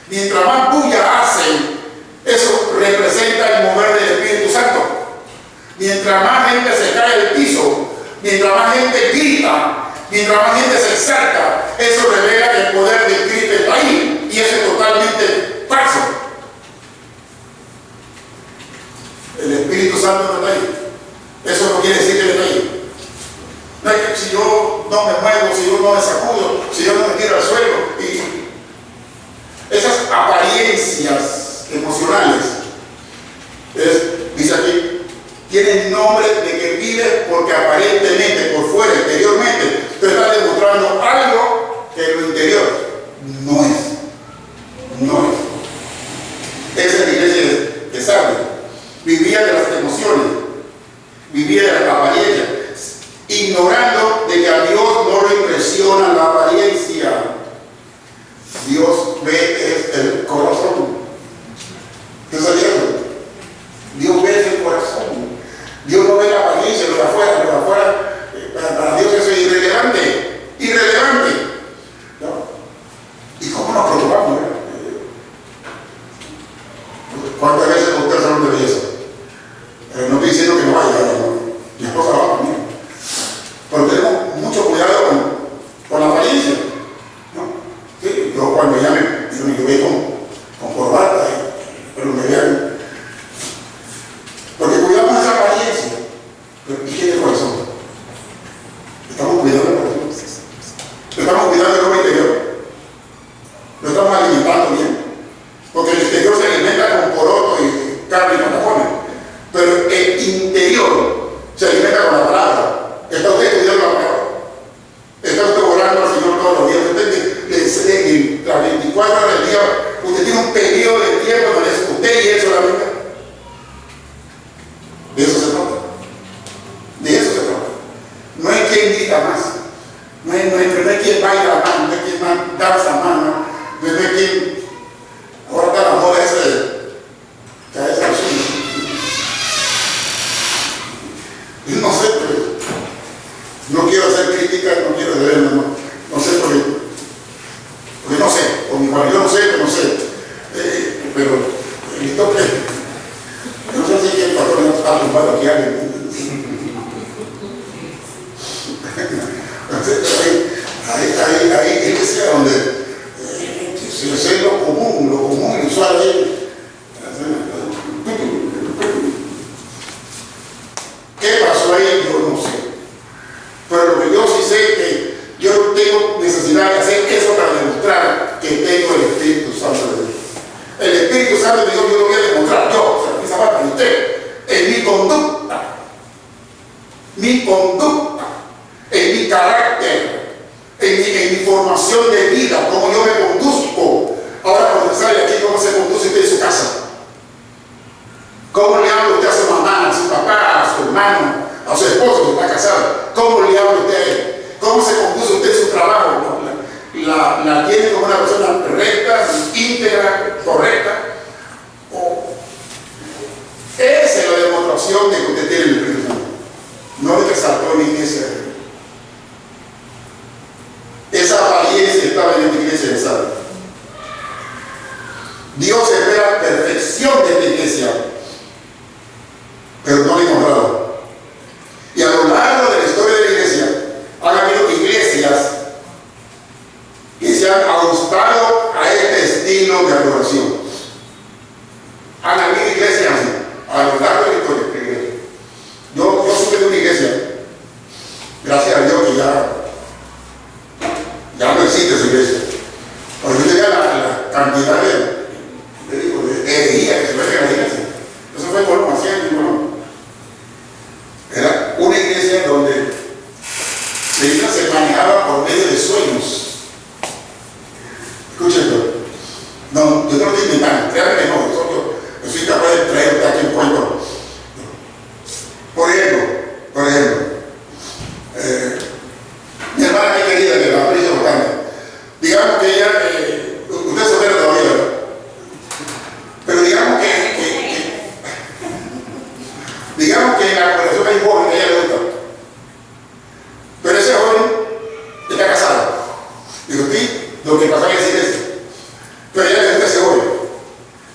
mientras más bulla hacen, eso representa el mover del Espíritu Santo. Mientras más gente se cae del piso, mientras más gente grita, mientras más gente se exalta, eso revela que el poder del Cristo está ahí. Y eso es totalmente falso. El Espíritu Santo no está ahí. Eso no quiere decir que él está ahí. No es que si yo no me muevo, si yo no me sacudo, si yo no me tiro al suelo, y esas apariencias emocionales, dice aquí, tienen nombre de que vive porque aparentemente, por fuera, exteriormente, te está demostrando algo que en lo interior no es. No es. Esa es la iglesia que sabe. Vivía de las emociones, vivía de las apariencias, ignorando de que a Dios no le impresiona la apariencia. Dios ve el corazón. ¿Qué está diciendo? Dios ve el corazón. Dios no ve la apariencia, lo de afuera. Lo de afuera, para Dios eso es irrelevante. Irrelevante. ¿No? ¿Y cómo nos preocupamos? ¿Cuántas veces usted al salón de belleza? No estoy diciendo que no vaya, no. Mi esposa va conmigo. Pero tenemos mucho cuidado con la apariencia. ¿No? Sí, yo cuando ya me llevé con corbata, pero me vean. Porque cuidamos esa apariencia. Pero ¿y qué es el corazón? Estamos cuidando el corazón. Estamos cuidando el hombre interior. Lo estamos alimentando bien. Porque el exterior se alimenta con poroto y carne y patacones. Pero el interior se alimenta con la palabra. ¿Está usted estudiando la palabra? ¿Está usted orando al Señor todos los días? Usted las 24 horas del día, usted tiene un periodo de tiempo donde es usted y él solamente. De eso se trata. De eso se trata. No es quien grita más. No es quien baila más. No es quien más danza más. No es quien. Ahora está la moda esa de esa no sé, pero no quiero hacer críticas, no quiero ver, no sé porque no sé, o mi marido no sé, que no sé, pero he visto que no sé si el pastor no está tumbado aquí alguien. Ahí él decía donde si es lo común y usual ahí. ¿Qué pasó ahí? Yo no sé. Pero lo que yo sí sé es que yo tengo necesidad de hacer eso para demostrar que tengo el Espíritu Santo de Dios. El Espíritu Santo de Dios yo lo voy a demostrar yo, o sea, esa parte de usted, en mi conducta, en mi carácter, en mi formación de vida, cómo yo me conduzco. Ahora cuando sale aquí, ¿cómo se conduce usted en su casa? ¿Cómo le habla usted a su mamá, a su papá, a su hermano, a su esposo que está casado? ¿Cómo le habla usted a él? ¿Cómo se conduce usted en su trabajo? ¿La tiene como una persona recta, íntegra, correcta? Esa es la demostración de que usted tiene el Espíritu Santo. No de que resaltó en la iglesia. Esa apariencia estaba en la iglesia de Sardis. Dios espera perfección de esta iglesia, pero no la encontrado. Y a lo largo de la historia de la iglesia, han habido iglesias que se han ajustado a este estilo de adoración. Han habido iglesias así, a lo largo de la historia de la iglesia. Yo supe de una iglesia, gracias a Dios que ya no existe esa iglesia. Porque yo tenía la cantidad de herejía que se ve en la iglesia. Eso fue por más años, ¿no? Era una iglesia donde la iglesia se manejaba por medio de sueños. Escuchen esto. No, yo no lo estoy inventando, créanme que no, yo soy capaz de traer aquí en cuento. Por ejemplo, mi hermana que querida, que la aprecio bastante, digamos que ella, usted es soltero todavía, ¿verdad? Pero digamos que la conversación hay joven que a ella le gusta. Pero ese joven está casado. Digo, sí, lo que pasa es que es pero a ella le gusta ese joven.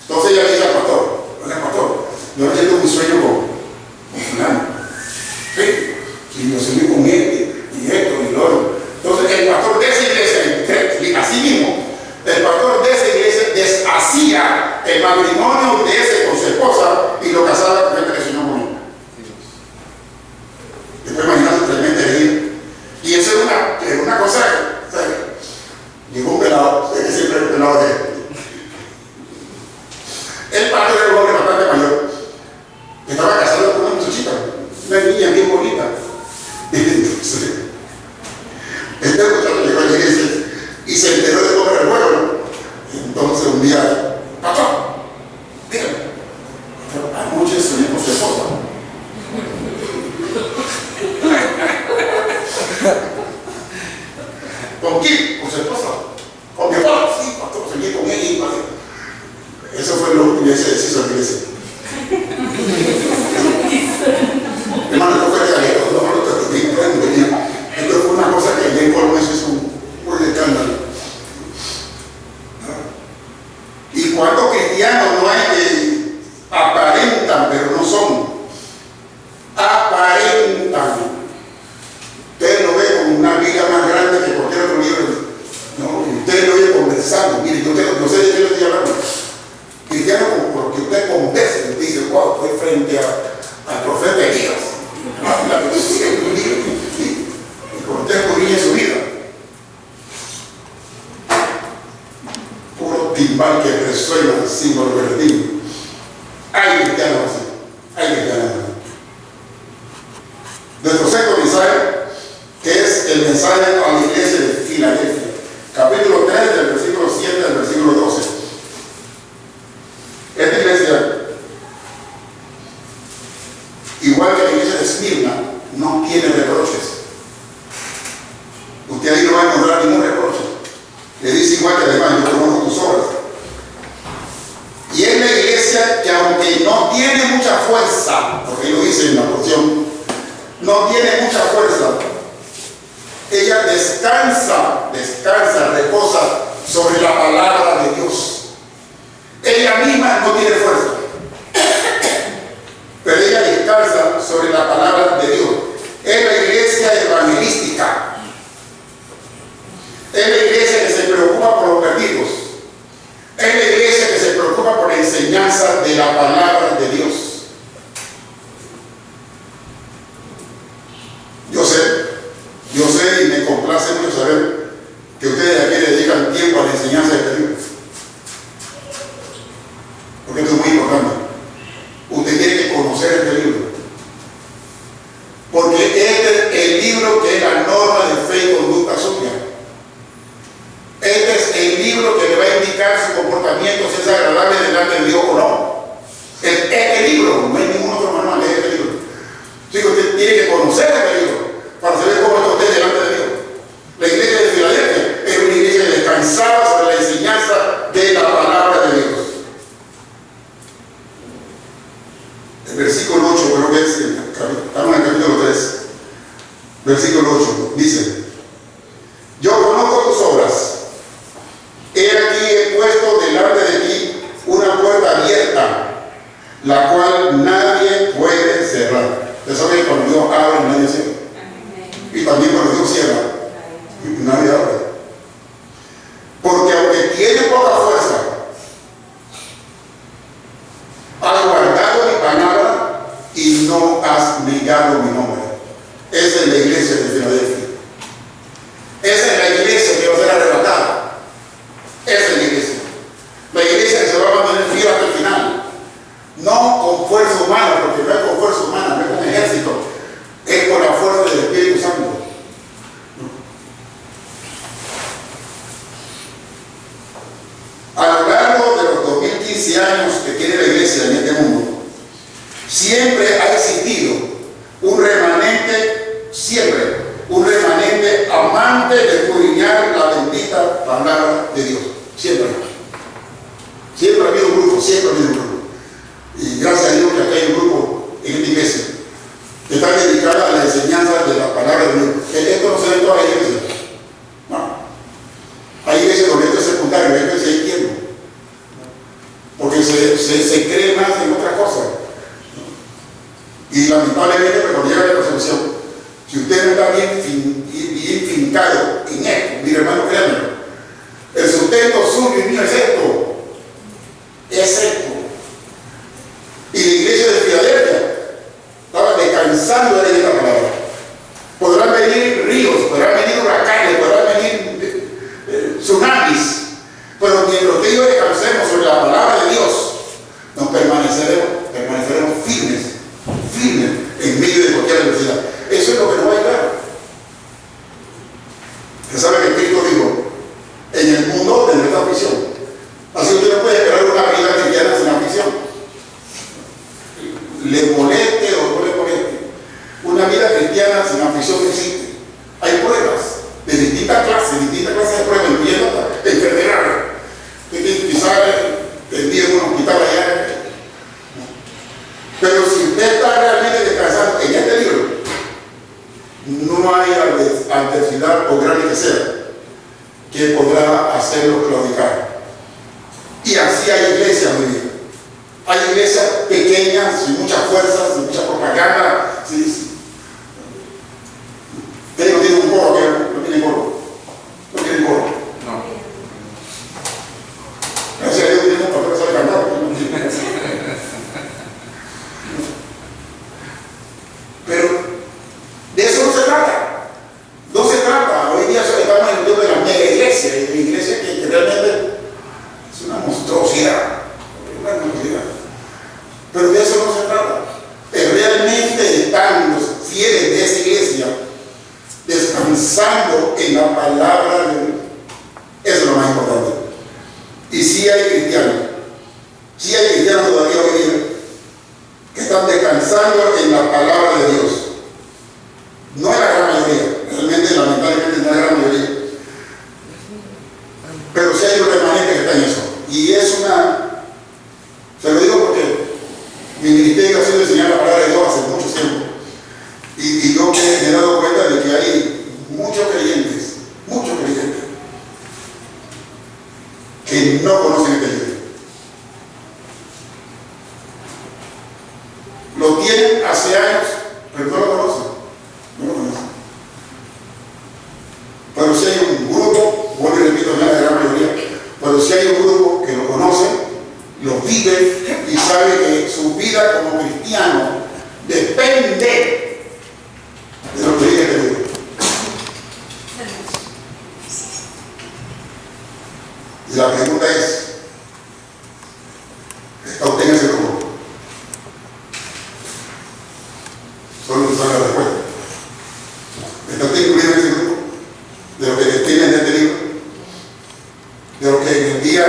Entonces ella le dice al pastor, oiga pastor, yo anoche tuve un sueño con fulano. Sí, y yo soñé con él, y esto, y lo otro. Entonces el pastor de esa iglesia, así mismo, el pastor de esa iglesia deshacía el matrimonio de ese con su esposa y lo casaba con gente que soñó con él. Después imagínate tremenda herida. Y eso es una cosa, ¿sabes? Llegó un pelado, que siempre es un pelado de él. El pastor era un hombre bastante mayor. Estaba casado con una muchachita, una niña bien bonita. Entonces, este muchacho llegó a la iglesia y se enteró de cómo era el juego, ¿no? Entonces un día, pastor, dígame, anoche soñé con su esposa. ¿Con quién? Con su esposa. ¿Con mi esposa? Sí, pastor, soñé con ella y con él. Eso fue lo último que se hizo en la iglesia. Hermano, esto fue realidad, esto fue una cosa que allá en Colombia se hizo un escándalo. Y cuántos cristianos no hay que aparentan, pero no son. Aparentan. Usted lo ve con una Biblia más grande que cualquier otro libro. No, usted lo oye conversando. Mire, yo no sé de qué le estoy hablando. Cristiano, porque usted conversa y dice, wow, estoy frente al profeta Elías. Y cuando usted escudriña su vida, puro timbal que resuena el símbolo relativo. Hay cristianos así, hay cristianos así. Nuestro sexto mensaje, que es el mensaje a la iglesia de Filadelfia, capítulo 3, del versículo 7 al versículo 12. Esta iglesia, igual que la iglesia de Esmirna, no tiene reproches. Usted ahí no va a encontrar ningún reproche. Le dice igual que además yo conozco tus obras. Y es la iglesia que aunque no tiene mucha fuerza, porque lo dice en la porción, no tiene mucha fuerza, ella descansa, reposa sobre la palabra de Dios. Ella misma no tiene fuerza, pero ella descansa sobre la palabra de Dios. Es la iglesia evangelística. Es la iglesia que se preocupa por los perdidos. Es la iglesia que se preocupa por la enseñanza de la palabra de Dios. Yo sé y me complace mucho saber que ustedes aquí le dedican tiempo a la enseñanza de este libro. Porque esto es muy importante. Usted tiene que conocer este libro. Porque este es el libro que es la norma de fe y conducta suya. Este es el libro que le va a indicar su comportamiento, si es agradable delante de Dios o no. Este libro, no hay ningún otro manual, es este libro. Así que usted tiene que conocer este libro para saber cómo está usted delante de Dios. La iglesia de Filadelfia es una iglesia que descansaba sobre la enseñanza de la palabra de Dios. El versículo 8, creo que es, estamos en el capítulo 3. versículo 8, dice: yo conozco tus obras, he aquí he puesto delante de ti una puerta abierta, la cual nadie puede cerrar. Usted sabe que cuando Dios abre, nadie cierra. Y también cuando Dios cierra, nadie abre. Porque aunque tiene poca fuerza, has guardado mi palabra y no has negado mi nombre. Esa es la iglesia de Filadelfia. Esa es la iglesia que va a ser arrebatada. Esa es la iglesia. La iglesia que se va a mantener fiel hasta el final. No con fuerza humana, porque no es con fuerza humana, no es con ejército. Es con la fuerza del Espíritu Santo. A lo largo de los 2015 años que tiene la iglesia en este mundo, siempre ha existido un remanente, amante de escudriñar la bendita palabra de Dios. Siempre ha habido un grupo, Y gracias a Dios que aquí hay un grupo en esta iglesia que está dedicada a la enseñanza de la palabra de Dios. Esto no se ve en todas las iglesias. No. Hay iglesias donde esto es secundario, esto es hay tiempo. Porque se cree más en otras cosas. Y lamentablemente, cuando llega la resolución, si usted no está bien fincado en esto, mire hermano, créanme, el sustento suyo y mío es esto. Es esto. Y la iglesia de Filadelfia estaba descansando de esta palabra. Podrán venir ríos, podrán venir huracanes, podrán venir tsunamis, pero mientras usted y yo descansemos sobre la palabra de Dios, nos permaneceremos firmes en medio de cualquier adversidad. Eso es lo que nos va a ayudar. Usted sabe que Cristo dijo: en el mundo tendrá aflicción. Así usted no puede esperar una vida cristiana sin aflicción. Le moleste o no le moleste. Una vida cristiana sin aflicción no existe. Hay pruebas de distintas clases de pruebas, incluyendo enfermedades. Quizás el día en un hospital allá. Pero si usted está realmente descansando en este libro, no hay adversidad, por grande que sea, que podrá hacerlo claudicar. Y así hay iglesias hoy día. Hay iglesias pequeñas, sin mucha fuerza, sin mucha propaganda. Ustedes no tienen un coro, no tienen coro. No tienen coro. No. Gracias a Dios tienen un pastor que sabe cantar. Pero de eso no se trata. No se trata. Hoy día estamos en el tiempo de la mega iglesia, y la iglesia que realmente es una monstruosidad. Pero de eso no se trata. Realmente están los fieles de esa iglesia descansando en la palabra de Dios. Eso es lo más importante. Y sí hay cristianos todavía hoy día que están descansando en la palabra de Dios. No es la gran mayoría, realmente, lamentablemente, no es la gran mayoría. Pero sí hay un remanente que está en eso. Y es se lo digo porque mi ministerio ha sido enseñar la palabra de Dios hace mucho tiempo. Y yo me he dado cuenta de que hay muchos creyentes, que no conocen este libro. Lo tienen hace años, pero no lo conocen. Pero si hay un grupo, vuelvo y repito, no es la gran mayoría, pero si hay un grupo que lo conoce, lo vive y sabe que su vida como cristiano depende de lo que diga este libro. Y la pregunta es: ¿está usted en ese grupo? Solo usted sabe la respuesta. ¿Está usted incluido en ese grupo? De lo que tienen de este libro, de lo que en el día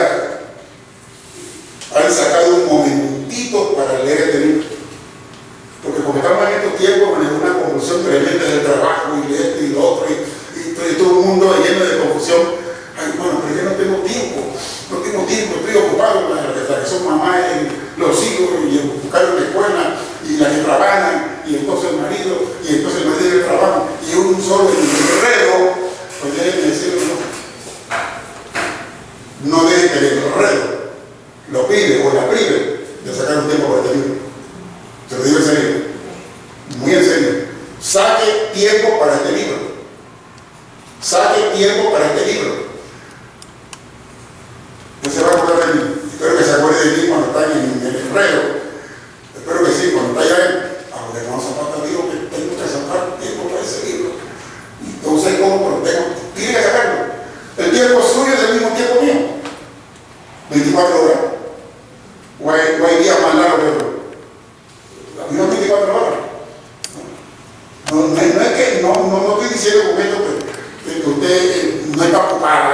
han sacado un momentito para leer este libro. Porque como estamos en estos tiempos, en una confusión tremenda del trabajo y de esto y lo otro, y todo el mundo lleno de confusión. Ay, bueno, pero yo no tengo tiempo un solo enredo, pues déjenme decirlo, no deje que el enredo lo prive o la prive de sacar un tiempo para este libro. Se lo digo en serio, muy en serio. Saque tiempo para este libro. Saque tiempo para este libro. No se va a acordar de mí. Espero que se acuerde de mí cuando está en el enredo. Espero que sí, cuando está allá. Ahora no Zapata dijo que tengo que sacar tiempo para ese libro. Entonces, ¿cómo? Tiene que sacarlo. El tiempo suyo es el mismo tiempo mío. 24 horas. O hay días más largos, pero las mismas 24 horas. No estoy diciendo con esto que usted no está ocupada,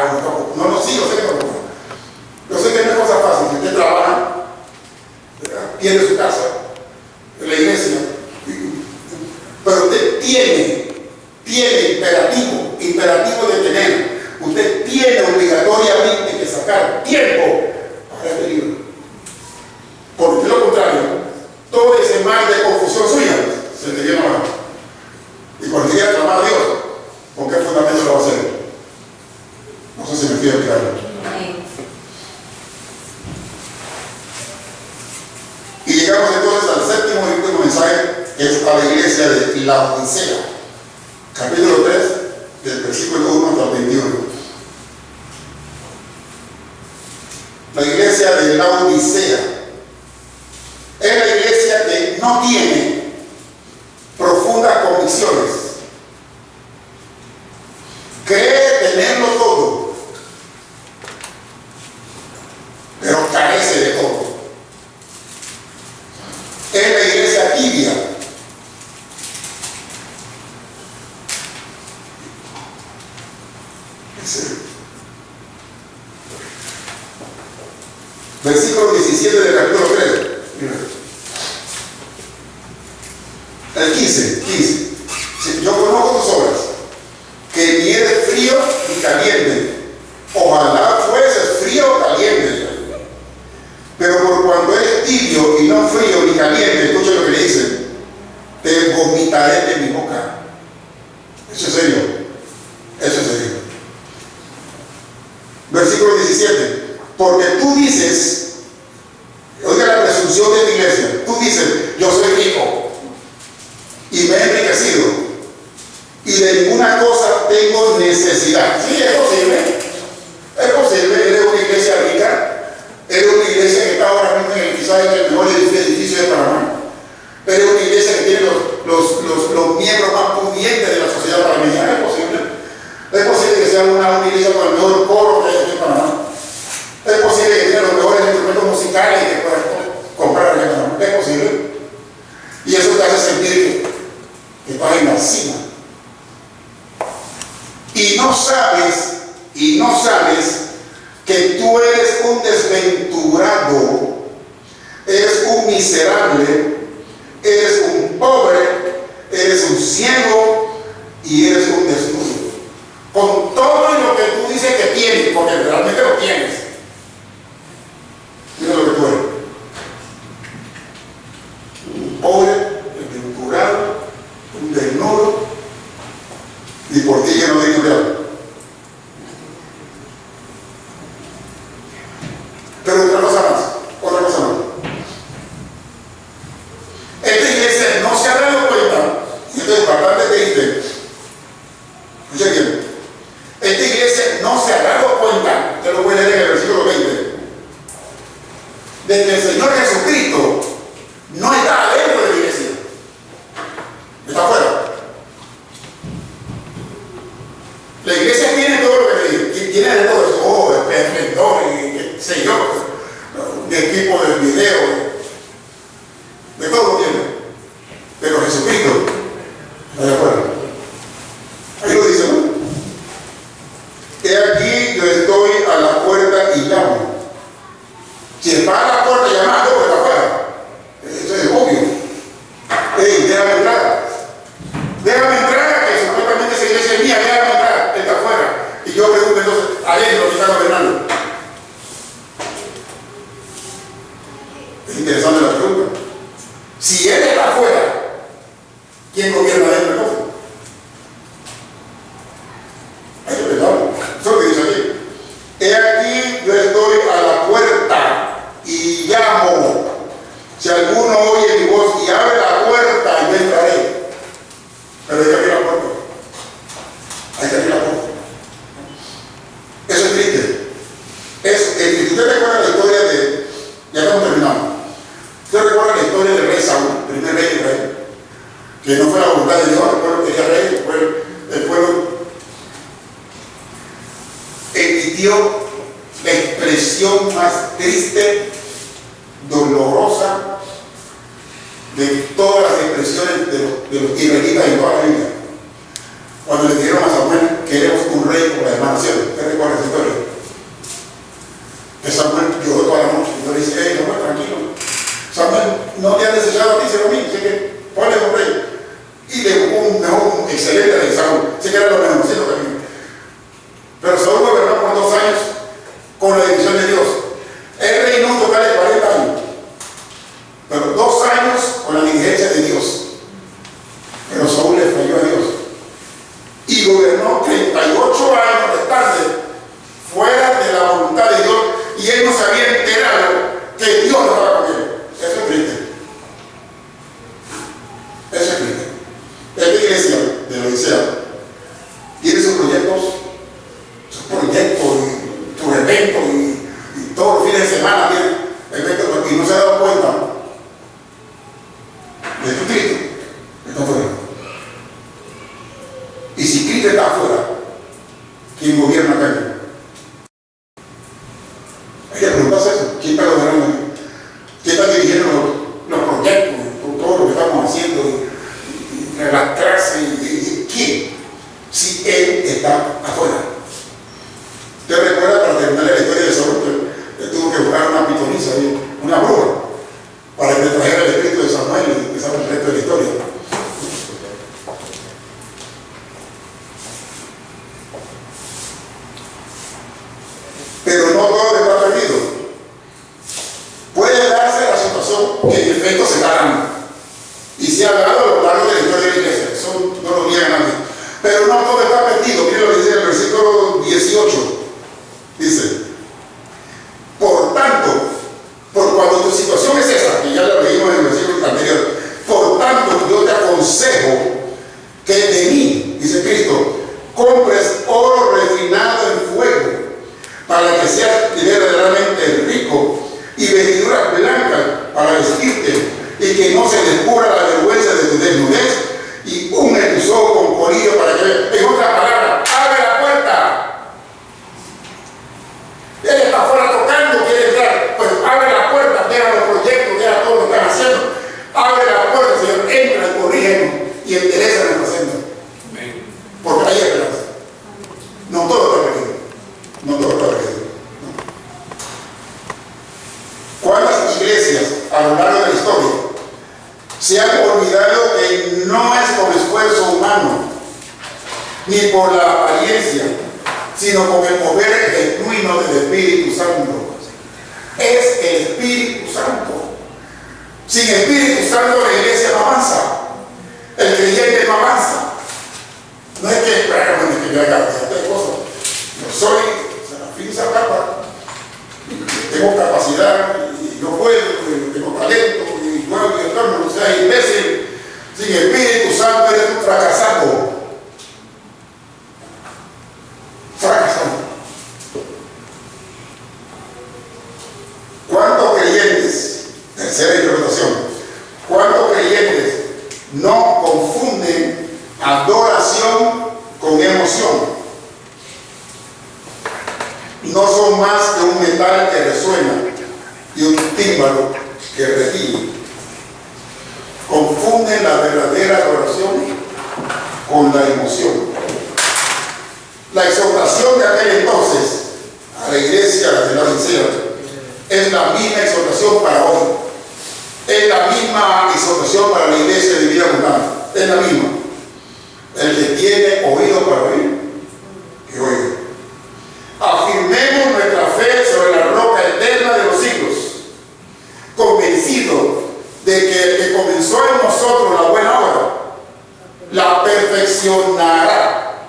no, sí, yo sé que está ocupada. Yo sé que no es cosa fácil. Si usted trabaja, tiene su casa, la iglesia, pero usted tiene imperativo de tener, usted tiene obligatoriamente que sacar tiempo para este libro. Porque de lo contrario, todo ese mar de confusión suya se te llena abajo. Y cuando quiera clamar a Dios, ¿con qué fundamento lo va a hacer? No sé si me queda claro. Y llegamos entonces al séptimo y último mensaje, que es a la iglesia de Laodicea, capítulo 3, del versículo 1 hasta el 21. La iglesia de Laodicea es la iglesia que no tiene profundas convicciones, cree tenerlo todo, pero carece de todo. Es la iglesia tibia. Versículo 17 del capítulo 3. El 15. Yo conozco tus obras, que ni eres frío ni caliente. Ojalá fueses frío o caliente. Pero por cuando eres tibio y no frío ni caliente, escucha lo que le dicen, te vomitaré de mi boca. Eso es serio. Eso es serio. Versículo 17. Porque tú dices, oiga la presunción de tu iglesia, tú dices, yo soy rico y me he enriquecido y de ninguna cosa tengo necesidad. Sí, es posible. Es posible. Eres una iglesia rica. Eres una iglesia que está ahora mismo quizás en el mejor edificio de Panamá. Eres una iglesia que tiene los miembros más pudientes de la sociedad panameña. Es posible. Es posible que sea una iglesia con el mejor coro que hay en Panamá. Es posible que tenga los mejores instrumentos musicales que puedas comprar en Panamá. Es posible. Y eso te hace sentir que estás en la cima. Y no sabes que tú eres un desventurado, eres un miserable, eres un pobre, eres un ciego y eres un desnudo. Con todo lo que tú dices que tienes, porque realmente lo tienes. Mira lo que tú eres. Un pobre, desventurado, un desnudo y por ti lleno de ignorancia. Pero otra cosa más. Esta iglesia no se ha dado cuenta, y esto es bastante triste. Escuchen bien. Esta iglesia no se ha dado cuenta, usted lo puede leer en el versículo 20, de que el Señor Jesucristo no está adentro de la iglesia, está afuera. La iglesia tiene todo lo que tiene de todo eso, esplendor y qué sé yo, de equipo de video, de todo lo tiene. Pero Jesucristo está allá afuera. Ahí lo dice, ¿no? He aquí, yo estoy a la puerta y llamo. Si está a la puerta llamando, pues está afuera. Eso es obvio. Déjame entrar. Déjame entrar, que supuestamente esa iglesia es mía, déjame entrar, está afuera. Y yo pregunto entonces, adentro que está gobernando. vivió la expresión más triste, dolorosa de todas las expresiones de los israelitas en toda la Biblia. Cuando le dijeron a Samuel, queremos un rey por las demás naciones. ¿Usted recuerda esa historia? Que Samuel lloró toda la noche. Y yo le dije, hey, Samuel, tranquilo. Samuel, no te han desechado a ti, sino a mí. Así que ponle un rey. Y le buscó un mejor, excelente rey, Saúl. Así que era lo mejorcito también. Pero Saúl gobernó por 2 años con la dirección de Dios. Él reinó un total de 40 años. Pero 2 años con la diligencia de Dios. Pero Saúl le falló a Dios. Y gobernó 38 años restantes fuera de la voluntad de Dios. Y él no se había enterado que Dios no estaba con él. Eso es triste. Eso es triste. Esta iglesia de la Odisea tiene sus proyectos, y sus eventos, y todos los fines de semana tiene eventos, y no se ha dado cuenta de que Cristo está afuera. Y si Cristo está afuera, ¿quién gobierna acá? Hay que preguntarse eso. ¿Quién está gobernando aquí? ¿Quién está dirigiendo los proyectos, todo lo que estamos haciendo, y las clases, y quién? Si Él está afuera. ¿Usted recuerda, para terminar la historia de Saúl, que tuvo que buscar una pitonisa, una bruja, para que le trajera el espíritu de Samuel y empezar el resto de la historia? Pero no todo está perdido. Puede darse la situación que en efecto se está dando. Y se ha dado a lo largo de la historia de la iglesia. Eso no lo niega nadie. Pero no todo está perdido. Miren lo que dice en el versículo 18. Dice, por tanto, por cuando tu situación es esa, que ya lo leímos en el versículo anterior, por tanto yo te aconsejo que de mí, dice Cristo, compres oro refinado en fuego, para que seas verdaderamente rico, y vestiduras blancas para vestirte, y que no se descubra la vergüenza de tu desnudez, y unge tus ojos con colillo para que veas. En otra palabra, abre la puerta. Él está afuera tocando, quiere entrar, pues abre la puerta, deja los proyectos, deja todo lo que están haciendo. Abre la puerta, Señor, entra y corrígenos y endereza nuestra senda. Porque hay esperanza. No todo está perdido. No todo está perdido. ¿Cuántas iglesias a lo largo de la historia se han olvidado que no es con esfuerzo humano, ni por la apariencia, sino con el mover genuino del Espíritu Santo? Es el Espíritu Santo. Sin Espíritu Santo la iglesia no avanza. El creyente no avanza. No es que, bueno, es que yo haga cosas. Yo soy Serafín Zapata, tengo capacidad, y yo puedo, tengo talento, y bueno, y entorno, o sea, imbécil. Sin Espíritu Santo eres un fracasado. Fracasado. ¿Cuántos creyentes, tercera interpretación, cuántos creyentes no confunden adoración con emoción? No son más que un metal que resuena y un tímbalo que retiñe. Confunden la verdadera adoración con la emoción. La exhortación de aquel entonces a la iglesia de la Odisea es la misma exhortación para hoy. Es la misma exhortación para la iglesia de vida abundante. Es la misma. El que tiene oído para oír, que oiga. Afirmemos nuestra fe sobre la roca eterna de los siglos, convencido de que el que comenzó en nosotros la buena obra, la perfeccionará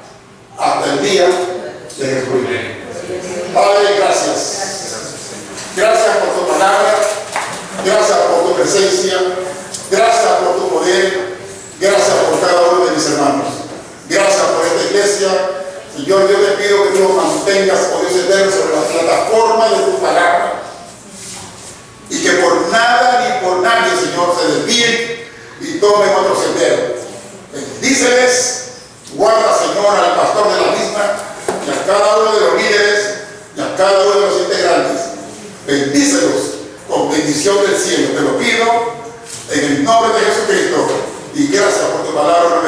hasta el día de Jesucristo. Padre, gracias. Gracias por tu palabra, gracias por tu presencia, gracias por tu poder, gracias por cada uno de mis hermanos. Gracias por esta iglesia. Señor, yo te pido que tú nos mantengas, oh Dios eterno, sobre la plataforma de tu palabra, y que por nada ni por nadie, Señor, se desvíen y tomen otro sendero. Bendíceles, guarda, Señor, al pastor de la misma y a cada uno de los líderes bendición del cielo. Te lo pido en el nombre de Jesucristo y gracias por tu palabra.